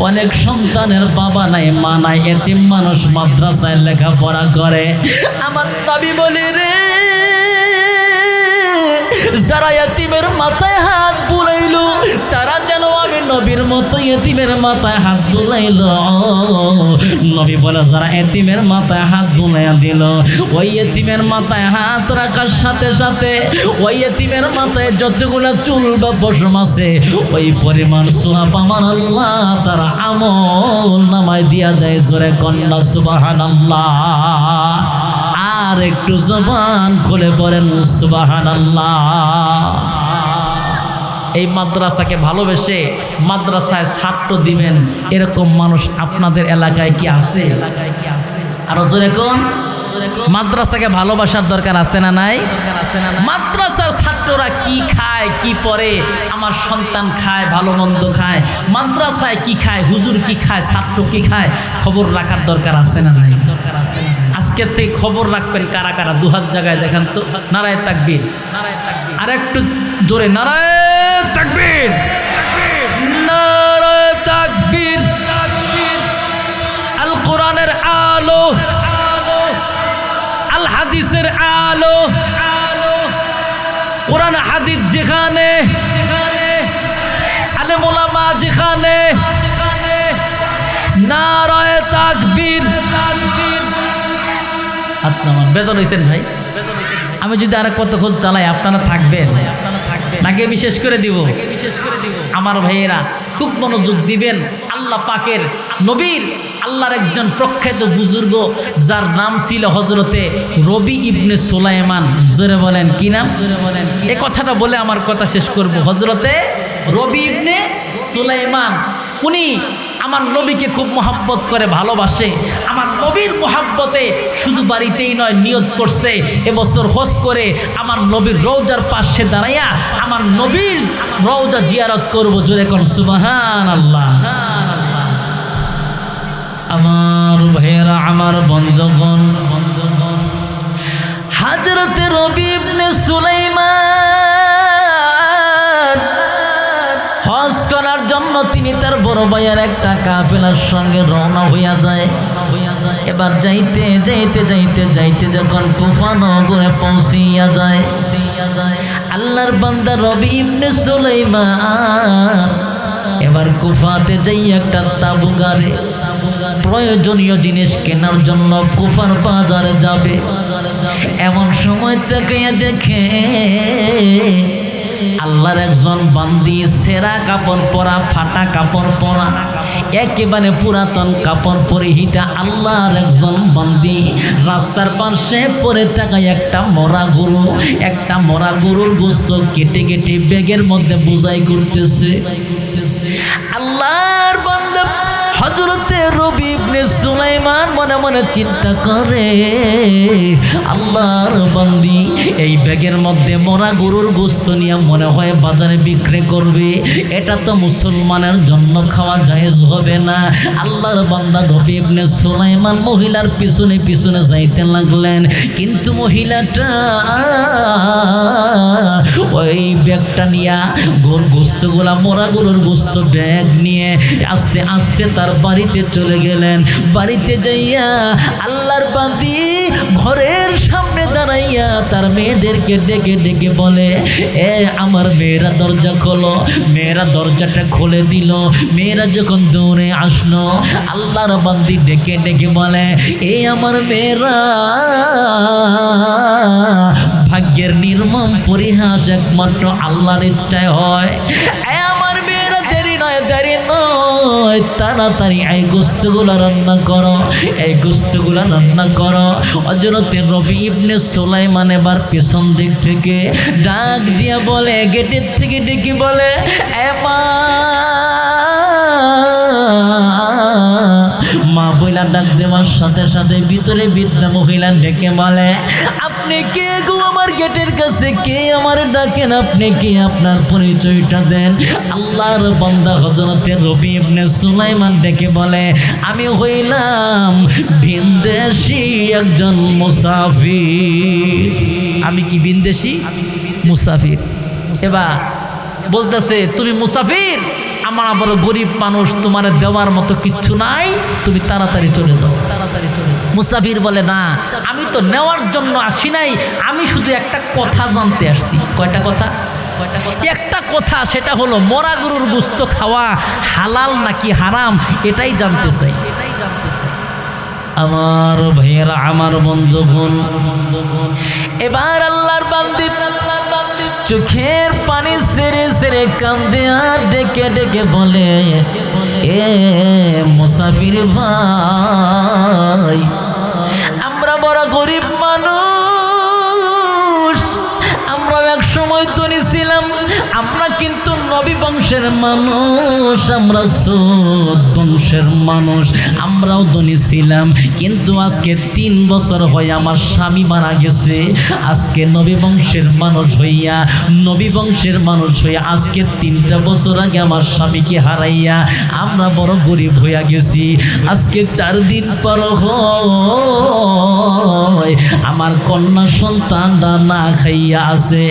অনেক সন্তানের বাবা নাই, মা নাই, এতিম মানুষ মাদ্রাসায় লেখাপড়া করে। আমার নবী বলে রে, যারা এতিমের মাথায় হাত বুলাইল, তারা যেন আমি নবীর মতো এতিমের মাথায় হাত বুলাইল। নবী বলে, যারা এতিমের মাথায় হাত বুলাইয়া দিল, ওই এতিমের মাথায় হাত রাখার সাথে সাথে ওই এতিমের মাথায় যতগুলা চুল বা পশম আছে, ওই পরিমাণ সওয়াব আমার আল্লাহ তার আমল নামায় দিয়া দেয়। জোরে কন্যা সুবহানাল্লাহ। আর একটু জবান খুলে পড়েন সুবহানাল্লাহ। এই মাদ্রাসাকে ভালোবেসে মাদ্রাসায় ছাত্র দিবেন এরকম মানুষ আপনাদের এলাকায় কি আছে? আরো জোরে কোন? মাদ্রাসাকে ভালোবাসার দরকার আছে না নাই? মাদ্রাসার ছাত্ররা কি খায় কি পরে, আমার সন্তান খায় ভালো মন্দ খায়, মাদ্রাসায় কি খায়, হুজুর কি খায়, ছাত্র কি খায়, খবর রাখার দরকার আছে না নাই? আজকের থেকে খবর রাখবেন কারা কারা, দুহাত জায়গায় দেখেন তো। নারায়ে তাকবীর, আর একটু জোরে নারায়ে তাকবীর, নারায়ে তাকবীর। আল কোরআনের আলো, আল হাদিসের আলো, কোরআন হাদিস যেখানে, আলেম ওলামা যেখানে, নারায়ে তাকবীর। আপনারা বেজার হইছেন ভাই? আমি যদি আরেক কতক্ষণ চালাই আপনারা থাকবেন নাকি বিশেষ করে দিব? আমার ভাইয়েরা খুব মনোযোগ দিবেন। আল্লাহ পাকের নবীর, আল্লাহর একজন প্রখ্যাত বুজুর্গ যার নাম ছিল হযরতে রবি ইবনে সুলাইমান। জোরে বলেন কি নাম? এই কথাটা বলে আমার কথা শেষ করব। হযরতে রবি ইবনে সুলাইমান, উনি আমার নবীকে খুব মহব্বত করে ভালোবাসে। আমার নবীর মহব্বতে শুধু বাড়িতেই নয়, নিয়ত করছে এবছর হজ করে আমার নবীর রওজার পাশে দাঁড়াইয়া আমার নবীর রওজা জিয়ারত করব। জোরে কোন সুবহানাল্লাহ। আমার ভাইয়েরা, আমার বন্ধুগণ, হযরতে রবি ইবনে সুলাইমান হজ করার জন্য তিনি তার বড় ভাইয়ের একটা কাফেলার সঙ্গে রওনা হইয়া যায়। এবার যাইতে যাইতে যাইতে যাইতে যখন কুফা নগরে পৌঁছিয়া যায়, আল্লাহর বান্দা রবি ইবনে সুলাইমান এবার কুফাতে যাই একটা তাবু গাড়ে প্রয়োজনীয় জিনিস কেনার জন্য কুফার বাজারে যাবে। এমন সময় তাকিয়ে দেখে আল্লাহর একজন বান্দি সেরা কাপড় পরা, ফাটা কাপড় পরা, একেবারে পুরাতন কাপড় পরিহিতা আল্লাহর একজন বান্দি রাস্তার পাশে পড়ে থাকা একটা মরা গরুর গোশত কেটে কেটে ব্যাগের মধ্যে বোঝাই করতেছে। আল্লাহর বান্দা হযরতে রবি ইবনে সুলাইমান মনে মনে চিন্তা করে, আল্লাহর বান্দি এই ব্যাগের মধ্যে মরা গরুর গোশত নিয়ে মনে হয় বাজারে বিক্রি করবে, এটা তো মুসলমানের জন্য খাওয়া জায়েজ হবে না। আল্লাহর বান্দা রবি ইবনে সুলাইমান মহিলার পিছনে পিছনে যাইতে লাগলেন, কিন্তু মহিলাটা ওই ব্যাগটা নিয়ে গোশতগুলা, মরা গরুর গোশত ব্যাগ নিয়ে আস্তে আস্তে তার বাড়িতে চলে গেলেন। বাড়িতে যাইয়া আল্লাহর বান্দি ঘরের সামনে দাঁড়াইয়া তার মেয়েদেরকে ডেকে ডেকে বলে, এ আমার মেয়েরা দরজা খোলো। মেয়েরা দরজাটা খুলে দিল। মেয়েরা যখন দৌড়ে আসলো, আল্লাহর বান্দি ডেকে ডেকে বলে, এ আমার মেয়েরা, ভাগ্যের নির্মম পরিহাস একমাত্র আল্লাহর ইচ্ছায় হয়। আমার মেয়েরা দেরি নয় তাড়াতাড়ি এই গোশতগুলো রান্না করো, এই গোশতগুলো রান্না করো। হযরতে রবি ইবনে সুলাইমান এবার পেছন দিক থেকে ডাক দিয়া বলে, গেটের থেকে ডেকে বলে, মা বইলা ডাক দেওয়ার সাথে সাথে ভিতরে বৃদ্ধা মহিলা ডেকে বলে, আপনি কে গো? আমার গেটের কাছে কে? আমার ডাকেন, আপনি কে? আপনার পরিচয়টা দেন। আল্লাহর বান্দা হযরতে রবি ইবনে সুলাইমান ডেকে বলে, আমি হইলাম ভিনদেশী একজন মুসাফির। আমি কি ভিনদেশী? মুসাফির। এবার বলতেছে, তুমি মুসাফির, আমার বড় গরিব মানুষ, তোমার দেওয়ার মতো কিচ্ছু নাই, তুমি তাড়াতাড়ি চলে যাও, তাড়াতাড়ি চলে যাও। মুসাফির বলে, না, আমি তো নেওয়ার জন্য আসি নাই, আমি শুধু একটা কথা জানতে আসছি। কয়টা কথা? একটা কথা, সেটা হলো মরা গরুর গোশত খাওয়া হালাল নাকি হারাম, এটাই জানতে চাই। আমার ভাইয়েরা, আমার বন্ধুগণ, এবার আল্লাহর বান্দি চোখের পানি সেরে সেরে কান্দে আর ডেকে ডেকে বলে, এ মুসাফির ভাই, আমরা বড় গরিব মানুষ, বংশের মানুষ, আমরা সুদ বংশের মানুষ, আমরাও ধনী ছিলাম, কিন্তু আজকে 3 বছর হয় আমার স্বামী মারা গেছে। আজকে নবী বংশের মানুষ হইয়া, নবী বংশের মানুষ হইয়া আজকে 3টা বছর আগে আমার স্বামীকে হারাইয়া আমরা বড় গরিব হইয়া গেছি। আজকে 4 দিন পর হয় আমার কন্যা সন্তানরা না খাইয়া আছে,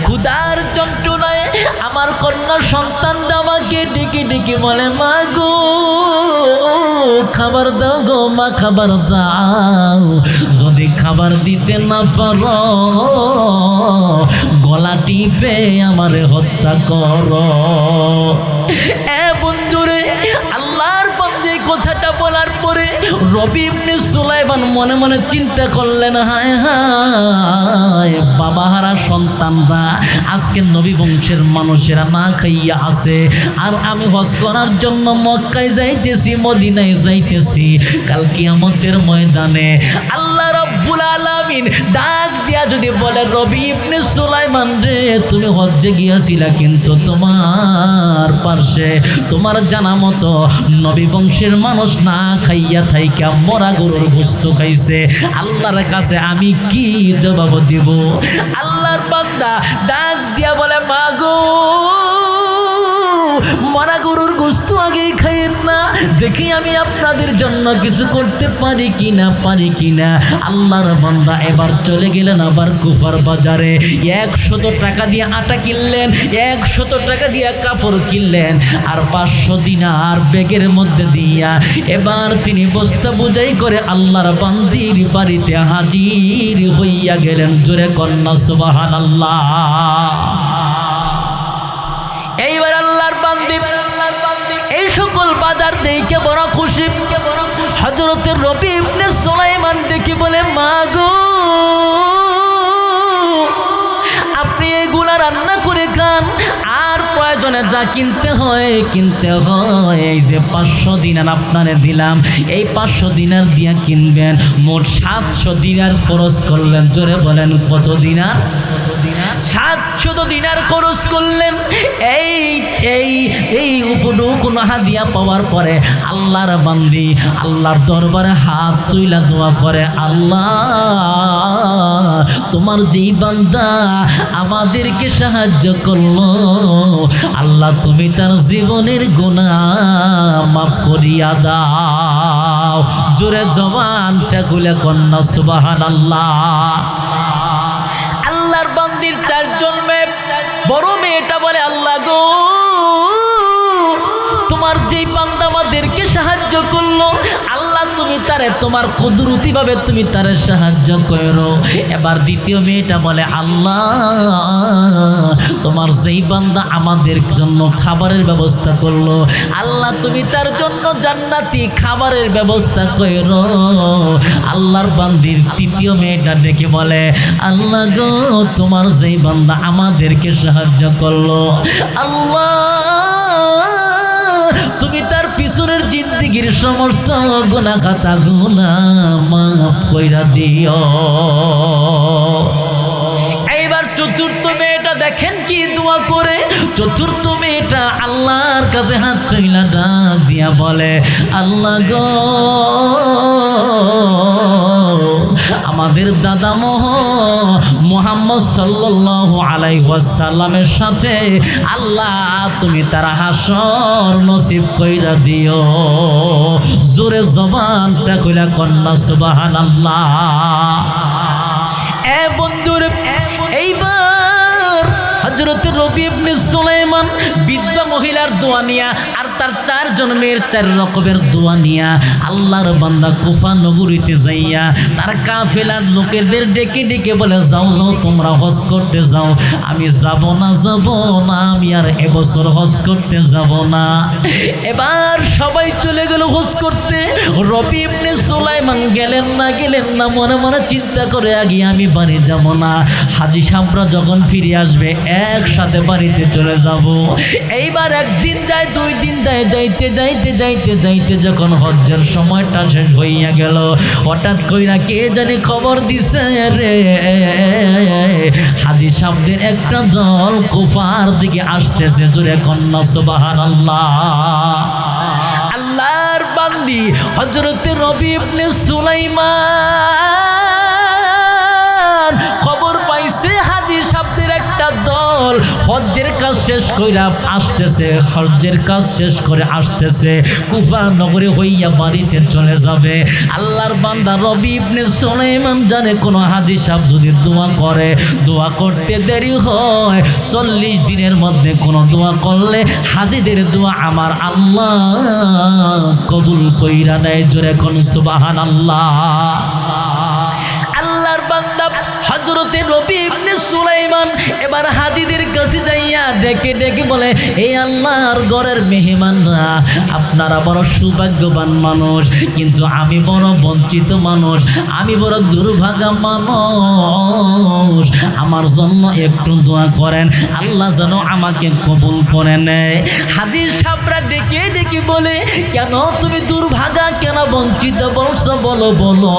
ক্ষুধার যন্ত্রণায় আমার কন্যা সন্তানরা আমাকে ডেকে ডেকে বলে, মা গো খাবার দাও গো মা, খাবার দাও। যদি খাবার দিতে না পারো গলা টিপে আমারে হত্যা করো। এ বন্ধুরে, আল্লাহর বান্দা কথাটা বলার পরে রবি ইবনে সুলাইমান মনে মনে চিন্তা করলেন, হায় হায় বাবা হারা সন্তানরা আজকে নবী বংশের মানুষেরা না খাইয়া আছে, আর আমি হজ করার জন্য মক্কায় যাইতেছি, মদিনায় যাইতেছি। কাল কিয়ামতের ময়দানে আল্লাহ রাব্বুল আলামিন ডাক দিয়া যদি বলে, রবি ইবনে সুলাইমান রে তুমি হজ্জে গিয়াছিলা, কিন্তু তোমার পার্শ্বে তোমার জানা মতো নবী বংশের মানুষ না খাইয়া থাইকা মরা গরুর গোশত খাইছে, আল্লাহর কাছে আমি কি জবাব দিব? আল্লাহর বান্দা ডাক দিয়া বলে, মা গো মরা গরুর গোশত আগেই খাইয়েন না, দেখি আমি আপনাদের জন্য কিছু করতে পারি কিনা। আল্লাহর বান্দা এবার চলে গেলেন আবার কুফার বাজারে, 100 টাকা দিয়ে আটা কিনলেন, 100 টাকা দিয়ে কাপড় কিনলেন, আর 500 দিনার ব্যাগের মধ্যে দিয়া এবার তিনি বস্তা বোঝাই করে আল্লাহর বান্দির বাড়িতে হাজির হইয়া গেলেন। জোরে কন্যা সুবহানাল্লাহ। এইবার আল্লাহর বান্দি এই সকল বাজার দেখে বড় খুশি। হযরতের রবি ইবনে সুলাইমান দেখি বলে, মা গো আপনি এগুলা রান্না করে খান, আর প্রয়োজনে যা কিনতে হয়। এই যে 500 দিনার আপনারে দিলাম, এই 500 দিনার দিয়া কিনবেন। মোট 700 দিনার খরচ করলেন। জোরে বলেন কত দিনার? 700 দিনার খরচ করলেন। এই উপটুকুন হাদিয়া পাওয়ার পরে আল্লাহর বান্দি আল্লাহর দরবারে হাত তুইলা দোয়া করে, আল্লাহ তোমার যেই বান্দা আমাদেরকে সাহায্য করলো, আল্লাহ তুমি তার জীবনের গুনাহ মাফ করিয়া দাও। জোরে জবানটা খুলে কন্যা সুবহানাল্লাহ। আল্লাহর বান্দির 4 জন মেয়ে, বড় মেয়েটা বলে, আল্লাহ গো তোমার যেই বান্দা আমাদেরকে সাহায্য করলো, আল্লাহ তুমি তারে তোমার কুদরতি ভাবে তুমি তারে সাহায্য করো। এবার দ্বিতীয় মেয়েটা বলে, আল্লাহ তোমার যেই বান্দা আমাদের জন্য খাবারের ব্যবস্থা করলো, আল্লাহ তুমি তার জন্য জান্নাতি খাবারের ব্যবস্থা করো। আল্লাহর বান্দির তৃতীয় মেয়েটা ডেকে বলে, আল্লাহ গো তোমার যেই বান্দা আমাদেরকে সাহায্য করলো, আল্লাহ তুমি তার পিছনের জিন্দেগির সমস্ত গুনাহ খাতা গুনাহ মাফ কইরা দিও। এইবার চতুর্থ মেয়েটা দেখেন কি দোয়া করে। চতুর্থ মেয়েটা আল্লাহর কাছে হাত তুইলা ডাক দিয়া বলে, আল্লাহ গো আমাদের দাদা মুহাম্মদ সাল্লাল্লাহু আলাইহি ওয়াসাল্লামের সাথে আল্লাহ তুমি তার হাসর নসিব কইরা দিও। জোরে জবানটা কইলা কন্যা সুবহানাল্লাহ। এ বন্ধুর এইবার হযরত রবি ইবনে সুলাইমান বিধবা মহিলার দোয়া নিয়া আর তার 4 জন মেয়ের 4 রকমের দোয়া নিয়া আল্লাহর বান্দা কুফা নগরীতে যাইয়া তার কাফেলার লোকেদের ডেকে ডেকে বলে, যাও যাও তোমরা হজ করতে যাও। আমি যাব না, আমি আর এবছর হজ করতে যাব না। এবার সবাই চলে গেল হজ করতে। রবি ইবনে সুলাইমান গেলেন না, মনে মনে চিন্তা করে, আগে আমি বাড়ি যাব না, হাজী সাহেবরা যখন ফিরে আসবে একসাথে বাড়িতে চলে যাব। এইবার এবার একদিন যায়, 2 দিন যায়, যাইতে যাইতে যাইতে যাইতে যখন হজ্জের সময়টা শেষ হইয়া গেল, হঠাৎ কইরা কে জানি খবর দিছে রে, হাজী সাহেবদের একটা দল কুফার দিকে আসতেছে। জোরে কন্যা সুবহানাল্লাহ। আল্লাহর বান্দি হযরতে রবি ইবনে সুলাইমান খবর পাইছে হাজী সাহেবদের একটা দল হজ্জের কাজ শেষ কইরা আসতেছে, হজ্জের কাজ শেষ করে আসতেছে, কুফা নগরে হইয়া বাড়িতে চলে যাবে। আল্লাহর বান্দা রবি ইবনে সুলাইমান জানে কোন হাজী সাহেব যদি দোয়া করে, দোয়া করতে দেরি হয়, 40 দিনের মধ্যে কোনো দোয়া করলে হাজীদের দোয়া আমার আল্লাহ কবুল কইরা নেয়। জোরে কোন সুবহানাল্লাহ। আল্লাহর বান্দা হযরতে রবি ইবনে সুলাইমান এবার হাজীদের কাছে যাইয়া ডেকে ডেকে বলে, এই আল্লাহর ঘরের মেহমানরা, আপনারা বড় সৌভাগ্যবান মানুষ, কিন্তু আমি বড় বঞ্চিত মানুষ, আমি বড় দুর্ভাগা মানুষ, আমার জন্য একটু দোয়া করেন, আল্লাহ যেন আমাকে কবুল করে নেয়। হাজী সাহেবরা ডেকে ডেকে বলে, কেন তুমি দুর্ভাগা, কেন বঞ্চিত বলছো, বলো বলো।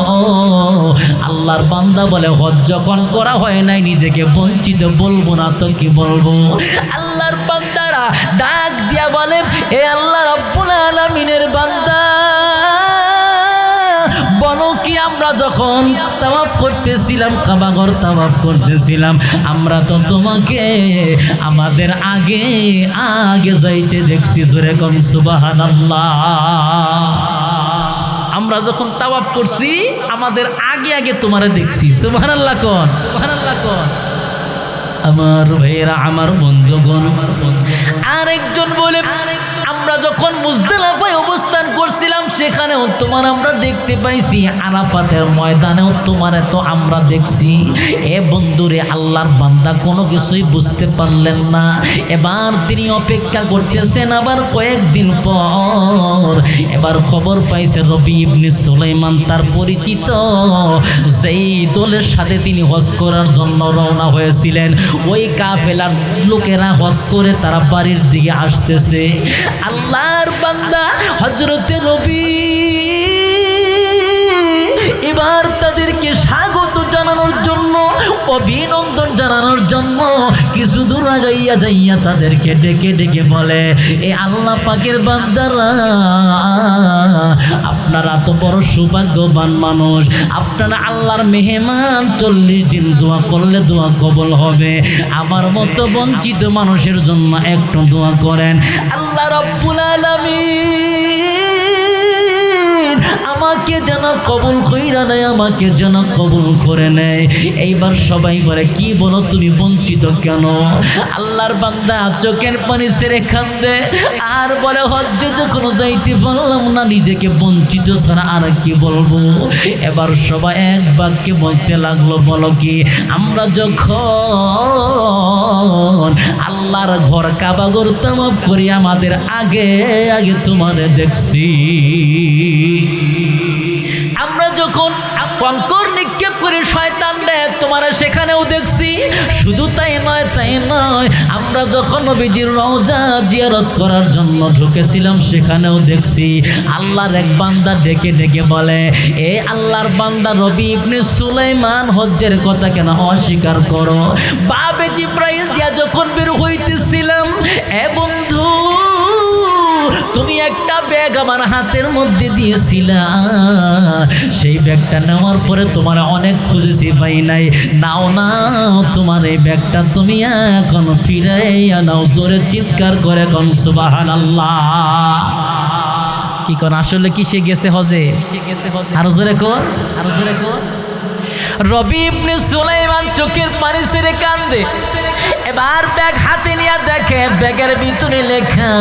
আল্লাহর বান্দা বলে, হজ যখন করা হয় নাই নিজেকে বঞ্চিত বলবো না তো কি বলবো। আল্লাহর বান্দারা ডাক দিয়া বলে, এ আল্লাহ রাব্বুল আলামিনের বান্দা, বলো কি আমরা যখন তাওয়াফ করতেছিলাম, কাবাঘর তাওয়াফ করতেছিলাম, আমরা তো তোমাকে আমাদের আগে আগে যাইতে দেখছি। জোরে কোন সুবহানাল্লাহ। আমরা যখন তাওয়াফ করছি আমাদের আগে আগে তোমারে দেখছি। সুবহানাল্লাহ কোন, সুবহানাল্লাহ কোন। আমার ভাইয়েরা, আমার বন্ধুগণ, আরেকজন বলে, আমরা যখন মুজদালিফায় অবস্থান করছিলাম সেখানেও তোমার আমরা দেখতে পাইছি, আরাফাতের ময়দানেও তোমার তো আমরা দেখছি। এ বন্ধুরে, আল্লাহর বান্দা কোনো কিছুই বুঝতে পারলেন না। এবার তিনি অপেক্ষা করতেছেন আবার কয়েকদিন পর, এবার খবর পাইছে রবি ইবনে সুলাইমান তার পরিচিত যেই দলের সাথে তিনি হজ করার জন্য রওনা হয়েছিলেন, ওই কাফেলার লোকেরা হজ করে তারা বাড়ির দিকে আসতেছে। আল্লাহর বান্দা হযরতে রবি এবার তাদেরকে স্বাগত জানানোর জন্য, অভিনন্দন জানানোর জন্য কিছু দূর আগাইয়া যাইয়া তাদেরকে ডেকে ডেকে বলে, এ আল্লাহ পাকের বান্দারা, আপনারা তো বড় সৌভাগ্যবান মানুষ, আপনারা আল্লাহর মেহমান, 40 দিন দোয়া করলে দোয়া কবুল হবে, আমার মতো বঞ্চিত মানুষের জন্য একটু দোয়া করেন, আল্লাহ রাব্বুল আলামিন আমাকে যেন কবুল কইরা নেয়, আমাকে যেন কবুল করে নেয়। এইবার সবাই বলে, কি বলো তুমি বঞ্চিত কেন? আল্লাহর বান্দা চোখের পানি ছেড়ে কাঁদে আর বলে, হজ্জে যখন যাইতে পারলাম না, নিজেকে বঞ্চিত ছাড়া আর কি বলবো। এবার সবাই এক বাক্যে বলতে লাগলো, বলো কি? আমরা যখন আল্লাহর ঘর কাবাঘর তাওয়াফ করি আমাদের আগে আগে তোমারে দেখছি, আমরা যখন কঙ্কর নিক্ষেপ করে শয়তান দেয় তোমার সেখানেও দেখছি। শুধু তাই নয়, তাই নয়, আমরা যখন নবীজির রওজা জিয়ারত করার জন্য ঢুকেছিলাম সেখানেও দেখছি। আল্লাহর এক বান্দা ডেকে ডেকে বলে, এ আল্লাহর বান্দা রবি ইবনে সুলাইমান, হজ্জের কথা কেন অস্বীকার করো? বাবে জিব্রাইল দিয়া যখন বের হইতেছিলাম, এ বন্ধু তুমি একটা ব্যাগ আমার হাতের মধ্যে দিয়েছিলা, সেই ব্যাগটা নেওয়ার পরে তোমার অনেক খুঁজেছি, পাই নাই, নাও নাও তোমার এই ব্যাগটা তুমি এখন ফিরাইয়া নাও। জোরে চিৎকার করে কোন সুবহানাল্লাহ। কি কোন আসলে কি সে গেছে হজে? আরো জোরে কোন, আরো জোরে কোন। রবি ইবনে সুলাইমান চোখের পানি ছেড়ে কান্দে। এবার ব্যাগ হাতে নিয়ে দেখে ব্যাগের ভিতরে লেখা,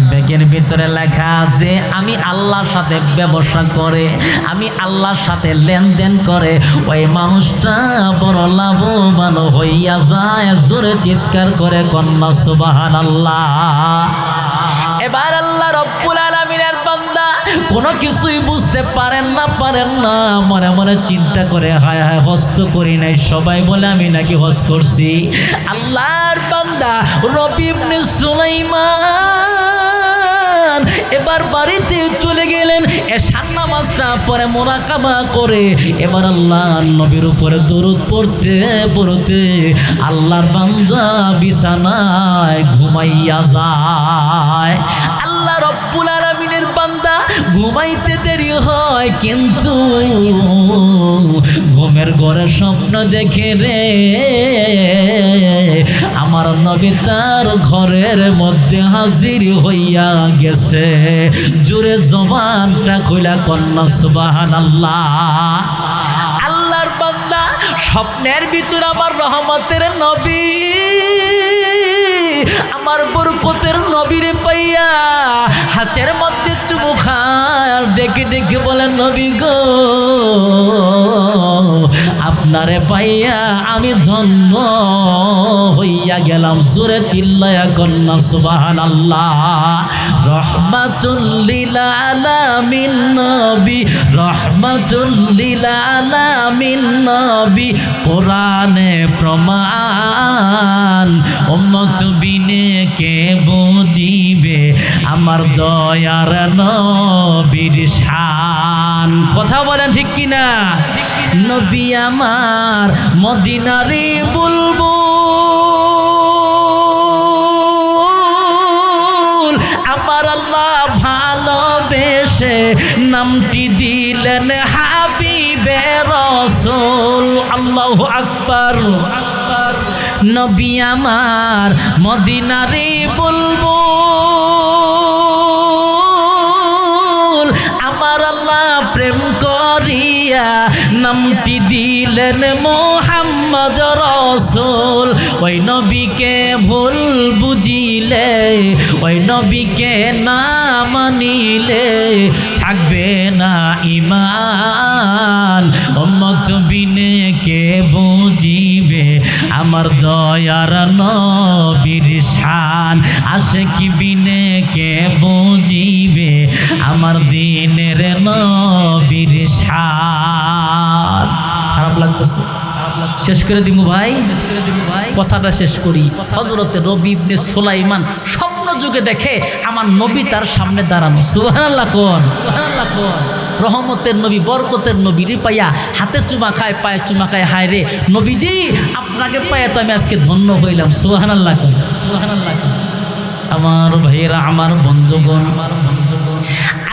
ব্যাগের ভিতরে লেখা যে আমি আল্লাহর সাথে ব্যবসা করে, আমি আল্লাহর সাথে লেনদেন করে ওই মানুষটা বড় লাভবান হইয়া যায়। জোরে চিৎকার করে কন্যা সুবহানাল্লাহ। এবার আল্লাহ রব্বুল আলামিনের বান্দা কোনো কিছুই বুঝতে পারেন না মনে মনে চিন্তা করে হায় হায় হজ তো করি নাই, সবাই বলে আমি নাকি হজ করছি। আল্লাহর বান্দা রবি ইবনে সুলাইমান এবার বাড়িতে চলে গেলেন, এশার নামাজটা পরে মুরাকাবা করে এবার আল্লাহর নবীর উপরে দরুদ পড়তে পড়তে আল্লাহর বান্দা বিছানায় ঘুমাইয়া যায়। আল্লাহ রব্বুল আলামিনের বান্দা ঘুমাইতে দেরি হয়, কিন্তু ঘুমের ঘরে স্বপ্ন দেখে রে আমার নবী তার ঘরের মধ্যে হাজির হইয়া গেছে। জোরে জবানটা খুলা কন্যা সুবহানাল্লাহ। আল্লাহর বান্দা স্বপ্নের ভিতর আমার রহমতের নবী, আমার বরকতের নবীরে পাইয়া হাতের মধ্যে চুমু খায়, ডেকে ডেকে বলেন নবী গো আপনারে পাইয়া আমি ধন্য হইয়া গেলাম। জোরে চিল্লায়া কন্যা সুবহানাল্লাহ। রহমাতুল লিল আলামিন নবী, রহমাতুল লিল আলামিন নবী, কোরআনে প্রমাণ উম্মত বিনে কে বুঝিবে আমার দয়ার নবীর শান। কথা বলেন ঠিক কিনা? নবী আমার মদিনারি বুলবুল, আমার আল্লাহ ভালোবেসে নামটি দিলেন হাবিবে রাসূল। আল্লাহু আকবার। নবী আমার মদিনারি বুলবুল, আমার আল্লাহ প্রেম করিয়া নামটি দিলেন মুহাম্মদ রাসূল। ওই নবীকে ভুল বুঝিলে, ওই নবীকে না মানিলে থাকবে না ঈমান। উম্মত বিনে কে বুঝিবে আমার দয়ার নবীর শান। আশিকি বিনে কে বুঝিবে আমার দিনের নবীর শান। খারাপ লাগতেছে? শেষ করে দিব ভাই, কথাটা শেষ করি। হযরতে রবি ইবনে সুলাইমান স্বপ্ন যুগে দেখে আমার নবী তার সামনে দাঁড়ানো। সুবহানাল্লাহ কোন, সুবহানাল্লাহ কোন। রহমতের নবী, বরকতের নবী রে পাইয়া হাতে চুমা খায়, পায়ে চুমা খায়। হায় রে নবীজি আপনাকে পাইয়া তো আমি আজকে ধন্য হইলাম। সুবহানাল্লাহ কোন, সুবহানাল্লাহ কোন। আমার ভাইয়েরা, আমার বন্ধুগণ,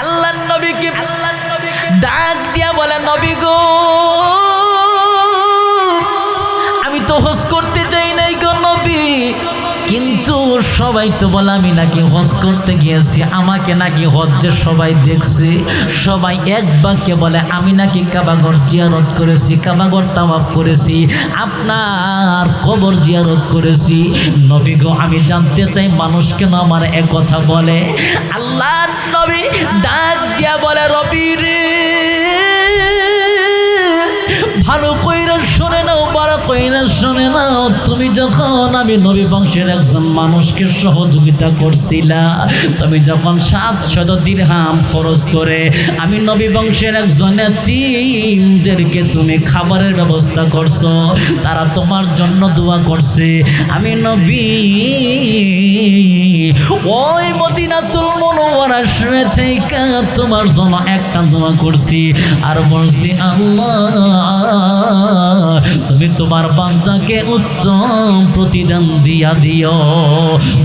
আল্লাহর নবীকে ডাক দিয়া বলে নবী গো আমি তো হজ করতে চাই নাই গো নবী, কিন্তু সবাই তো বলে আমি নাকি হজ করতে গিয়েছি, আমাকে নাকি হজ্জে সবাই দেখছে। সবাই এক বাক্যে বলে আমি নাকি কাবাঘর জিয়ারত করেছি, কাবাঘর তাওয়াফ করেছি, আপনার কবর জিয়ারত করেছি। নবী গো আমি জানতে চাই মানুষ কেন আমার এক কথা বলে। আল্লাহর নবী ডাক দিয়া বলে রবি রে ভালো কইরা শুনে নাও, বড় কইরা শুনে নাও। তুমি যখন আমি নবী বংশের একজন মানুষকে সহযোগিতা করছিলা, তুমি যখন 700 দিরহাম খরচ করে আমি নবী বংশের একজন এতিমদেরকে তুমি খাবারের ব্যবস্থা করছো, তারা তোমার জন্য দোয়া করছে। আমি নবী ওই মদিনাতুল মুনাওয়ারা শুয়ে থেকে তোমার জন্য একটা দোয়া করছি আর বলছি আল্লাহ তুমি তোমার বান্দাকে উত্তম প্রতিদান দিয়া দিও।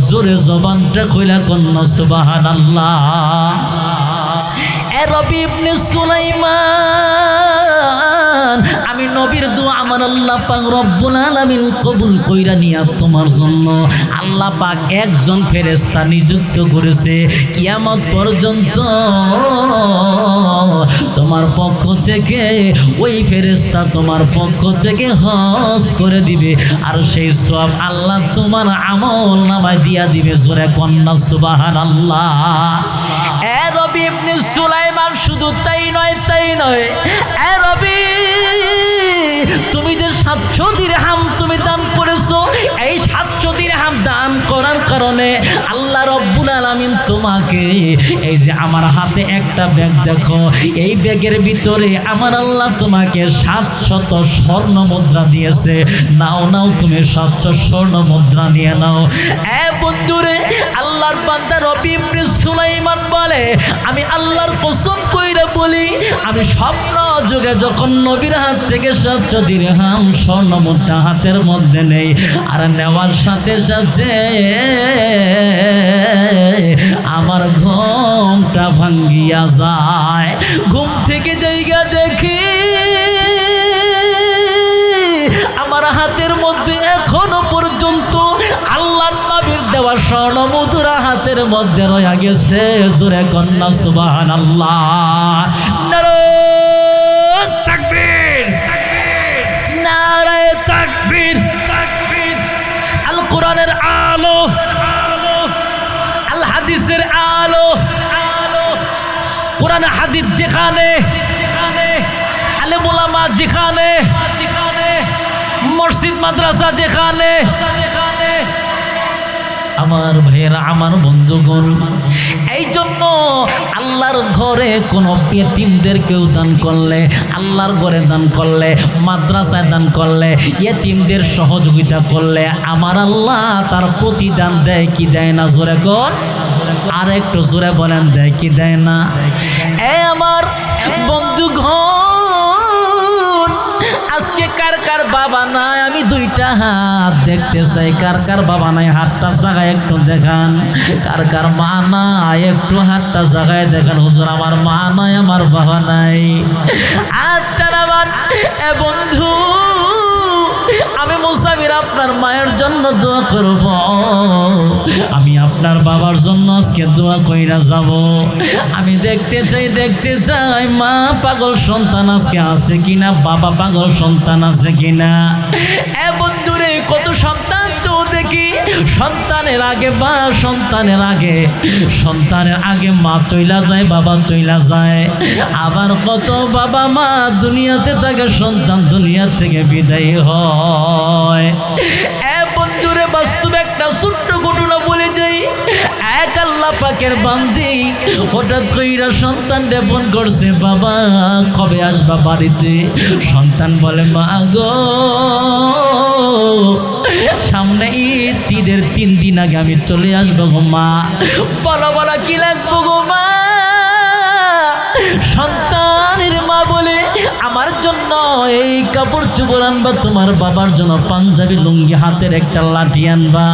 জোরে জবানটা খুইলা কন্যা সুবহানাল্লাহ। এ রবি ইবনে সুলাইমান আমি নবীর দোয়া আমার আল্লাহ পাক রব্বুল আলামিন কবুল কইরা নিয়া তোমার জন্য আল্লাহ পাক একজন ফেরেশতা নিযুক্ত করেছে। কিয়ামত পর্যন্ত তোমার পক্ষ থেকে ওই ফেরেশতা তোমার পক্ষ থেকে হজ করে দিবে, আর সেই সওয়াব আল্লাহ তোমার আমল নামায় দিয়া দিবে। জোরে কন্যা সুবহানাল্লাহ। এ রবি ইবনে সুলাইমান শুধু তাই নয়, এ রবি তুমি যে 700 দিরহাম তুমি দান করেছো, এই 700 দিরহাম দান করার কারণে আল্লাহ রব্বুল আলামিন আলামিন তোমাকে এই যে আমার হাতে একটা ব্যাগ দেখো, এই ব্যাগের ভিতরে আমার আল্লাহ তোমাকে 700 স্বর্ণ মুদ্রা দিয়েছে। নাও নাও তুমি 700 স্বর্ণ মুদ্রা নিয়ে নাও। বন্ধুরে, আল্লাহর বান্দা রবি ইবনে সুলাইমান বলে, আমি আল্লাহর কসম কইরা বলি, আমি স্বপ্ন যুগে যখন নবীর হাত থেকে 700 দিরহাম স্বর্ণ মুদ্রা হাতের মধ্যে নেই, আর নেওয়ার সাথে সাথে আমার ঘুমটা ভাঙ্গিয়া যায়। ঘুম থেকে জায়গা দেখি আমার হাতের মধ্যে এখনো পর্যন্ত আল্লাহর নবীর দেওয়া স্বর্ণ মুদ্রা হাতের মধ্যে রয়ে গেছে। জোরে কন্যা সুবহানাল্লাহ, নারায়ে তাকবীর, নারায়ে তাকবীর। আল কোরআনের আলো, আল হাদিসের আলো, কোরআন হাদিস যেখানে, আলেম ওলামা যেখানে, মসজিদ মাদ্রাসা যেখানে, আমার ভাইয়েরা, আমার বন্ধুগণ, এই জন্য আল্লাহর ঘরে কোনো ইয়েতিমদেরকেও দান করলে, আল্লাহর ঘরে দান করলে, মাদ্রাসায় দান করলে, ইয়েতিমদের সহযোগিতা করলে আমার আল্লাহ তার প্রতিদান দেয় কি দেয় না? জোরে কর, আর একটু জোরে বলেন, দেয় কি দেয় না? আমার বন্ধুগণ, আজকে কার কার বাবা নাই? আমি দুইটা হাত দেখতে চাই। কার কার বাবা নাই হাতটা জায়গায় একটু দেখান। কার কার মা নাই একটু হাতটা জায়গায় দেখান। হুজুর, আমার মা নাই, আমার বাবা নাই। হাতটা নামান। বন্ধু, আমি মুসাফির, আপনার মায়ের জন্য দোয়া করব, আমি আপনার বাবার জন্য আজকে দোয়া কইরা যাব। আমি দেখতে চাই মা পাগল সন্তান আজকে আছে কিনা, বাবা পাগল সন্তান আছে কিনা। বন্ধুরে, কত সন্তান তো দেখি সন্তানের আগে বা সন্তানের আগে মা চইলা যায়, বাবা চইলা যায়। আবার কত বাবা মা দুনিয়াতে থাকে, সন্তান দুনিয়া থেকে বিদায় হয়। বন্ধুরে, বাস্তব একটা ছোট্ট ঘটনা বলে যাই। এক আল্লাহ পাকের বান্দি হঠাৎ কইরা সন্তান ফোন করছে, বাবা কবে আসবা বাড়িতে? সন্তান বলে, মা গো, সামনে ঈদের 3 দিন আগে আমি চলে আসবো গো মা। বলা বলা কি লাগবো গো মা? সন্তানের মা বলে, আমার জন্য এই কাপড় চোপড় আনবা, তোমার বাবার জন্য পাঞ্জাবি লুঙ্গি, হাতের একটা লাঠি আনবা।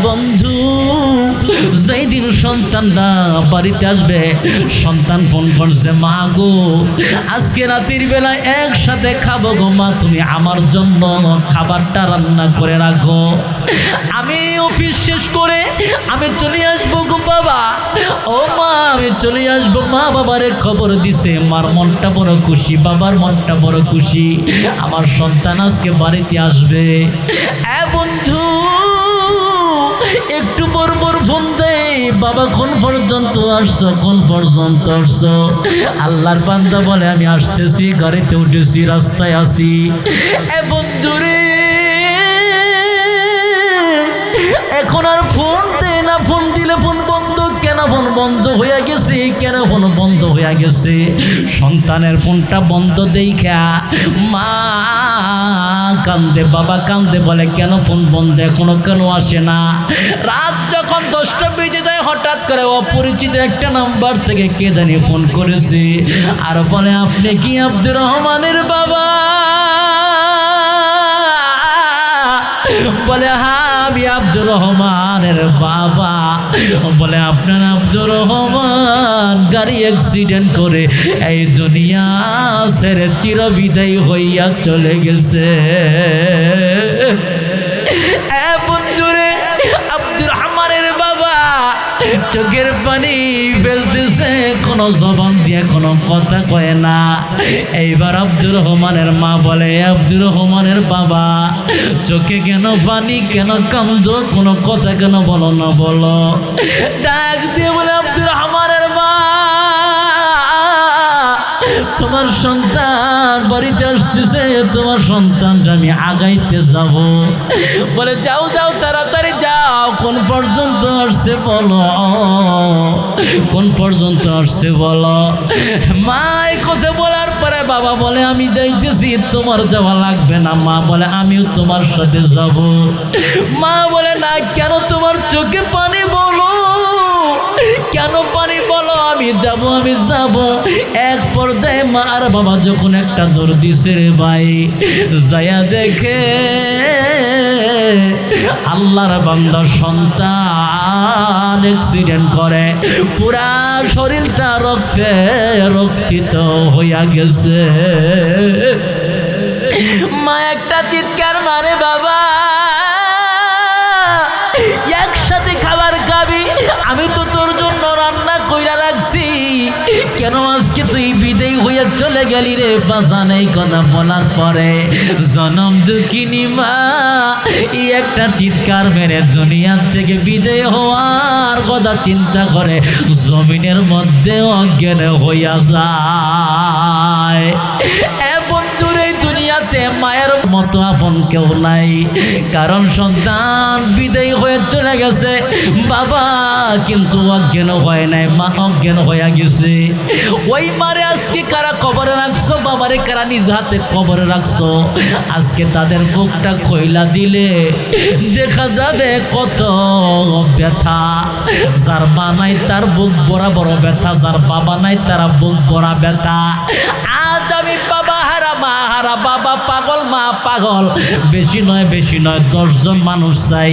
বন্ধু, যেই দিন সন্তানরা বাড়িতে আসবে, সন্তান ফোন করছে, মা গো, আজকে রাতের বেলা একসাথে খাবো গো মা, তুমি আমার জন্য খাবারটা রান্না করে রাখো। আমি অফিস শেষ করে আমি চলে আসবো গো বাবা। ও মা, আমি চলে আসবো। মা বাবারে খবর দিছে, মার মনটা বড় খুশি, বাবার মনটা বড় খুশি, আমার সন্তান আজকে বাড়িতে আসবে। বন্ধু, একটু পর ফোন দেয়, বাবা কোন পর্যন্ত আসছো, কোন পর্যন্ত আসছো? আল্লাহর বান্দা বলে, আমি আসতেছি, গাড়িতে উঠেছি, রাস্তায় আছি। বন্ধুরে, এখন আর ফোন দেয় না। ফোন দিলে ফোন বন্ধ। কেন ফোন বন্ধ হয়ে গেছে? কেন ফোন বন্ধ হয়ে গেছে? সন্তানের ফোনটা বন্ধ দেখা মা কান্দে, বাবা কান্দে, বলে কেন ফোন বন্ধ, এখনো কেন আসে না? রাত যখন 10টা বেজে যায়, হঠাৎ করে অপরিচিত একটা নাম্বার থেকে কে জানি ফোন করেছে, আর বলে, আপনি কি আব্দুর রহমানের বাবা? বলে, হ্যাঁ আমি আব্দুর রহমানের বাবা। বলে, আপনার আব্দুর রহমান গাড়ি অ্যাক্সিডেন্ট করে এই দুনিয়া ছেড়ে চিরবিদায়ী হইয়া চলে গেছে। বন্ধুরে, আব্দুর রহমানের বাবা চোখের পানি ফেলতেছে, কোনো জবান দিয়ে কোনো কথা কয় না। এইবার আব্দুর রহমানের মা বলে, আব্দুর রহমানের বাবা, চোখে কেন পানি, কেন কান্দো, কোনো কথা কেন বলো না, বলো। ডাক দিয়ে বলে, আব্দুর রহমানের মা, তোমার সন্তান বাড়িতে আসতেছে, তোমার সন্তানটা আমি আগাইতে যাব। বলে যাও যাও তাড়াতাড়ি যাও, কোন পর্যন্ত আসছে বলো, কোন পর্যন্ত আসছে বলো। মা এই কথা বলার পরে বাবা বলে আমি যাইতেছি, তোমার যাওয়া লাগবে না। মা বলে আমিও তোমার সাথে যাব। মা বলে না, কেন তোমার চোখে পানি বলো, কেন পানি বলো, আমি যাব আমি যাব। এক পর্যায়ে মা আর বাবা যখন একটা দৌড় দিছে রে ভাই, যায়া দেখে আল্লাহর বান্দা সন্তান অ্যাক্সিডেন্ট করে পুরা শরীরটা রক্তে রক্তিত হইয়া গেছে। মা একটা চিৎকার মারে, বাবা একসাথে খাবার খাবি, আমি তো তোর জন্য রান্না কইরা রাখছি, কেন আজকে তুই বিদেয় হইয়া চলে গেলি রে বাজান। এই কথা বলার পরে জনম দুঃখিনী মা এই একটা চিৎকার মেরে দুনিয়ার থেকে বিদেয় হওয়ার কথা চিন্তা করে জমিনের মধ্যে অজ্ঞান হইয়া যায়। বন্ধুর এই দুনিয়াতে মায়ের মতো আপন কেউ নাই, কারণ সন্তান বিদায় হয়ে চলে গেছে, বাবা কিন্তু অজ্ঞান হয় নাই, মা অজ্ঞান হয়ে গেছে। ওই মারে আজকে কারা কবরে রাখছো, বাবারে কারা নিজ হাতে কবরে রাখছো, আজকে তাদের বুকটা খইলা দিলে দেখা যাবে কত ব্যথা। যার মা নাই তার বুক বড় বড় ব্যথা, যার বাবা নাই তারা বুক বড় ব্যথা। আজ আমি বাবা হারা মা হারা, বাবা পাগল মা পাগল, বেশি নয় 10 জন মানুষ চাই।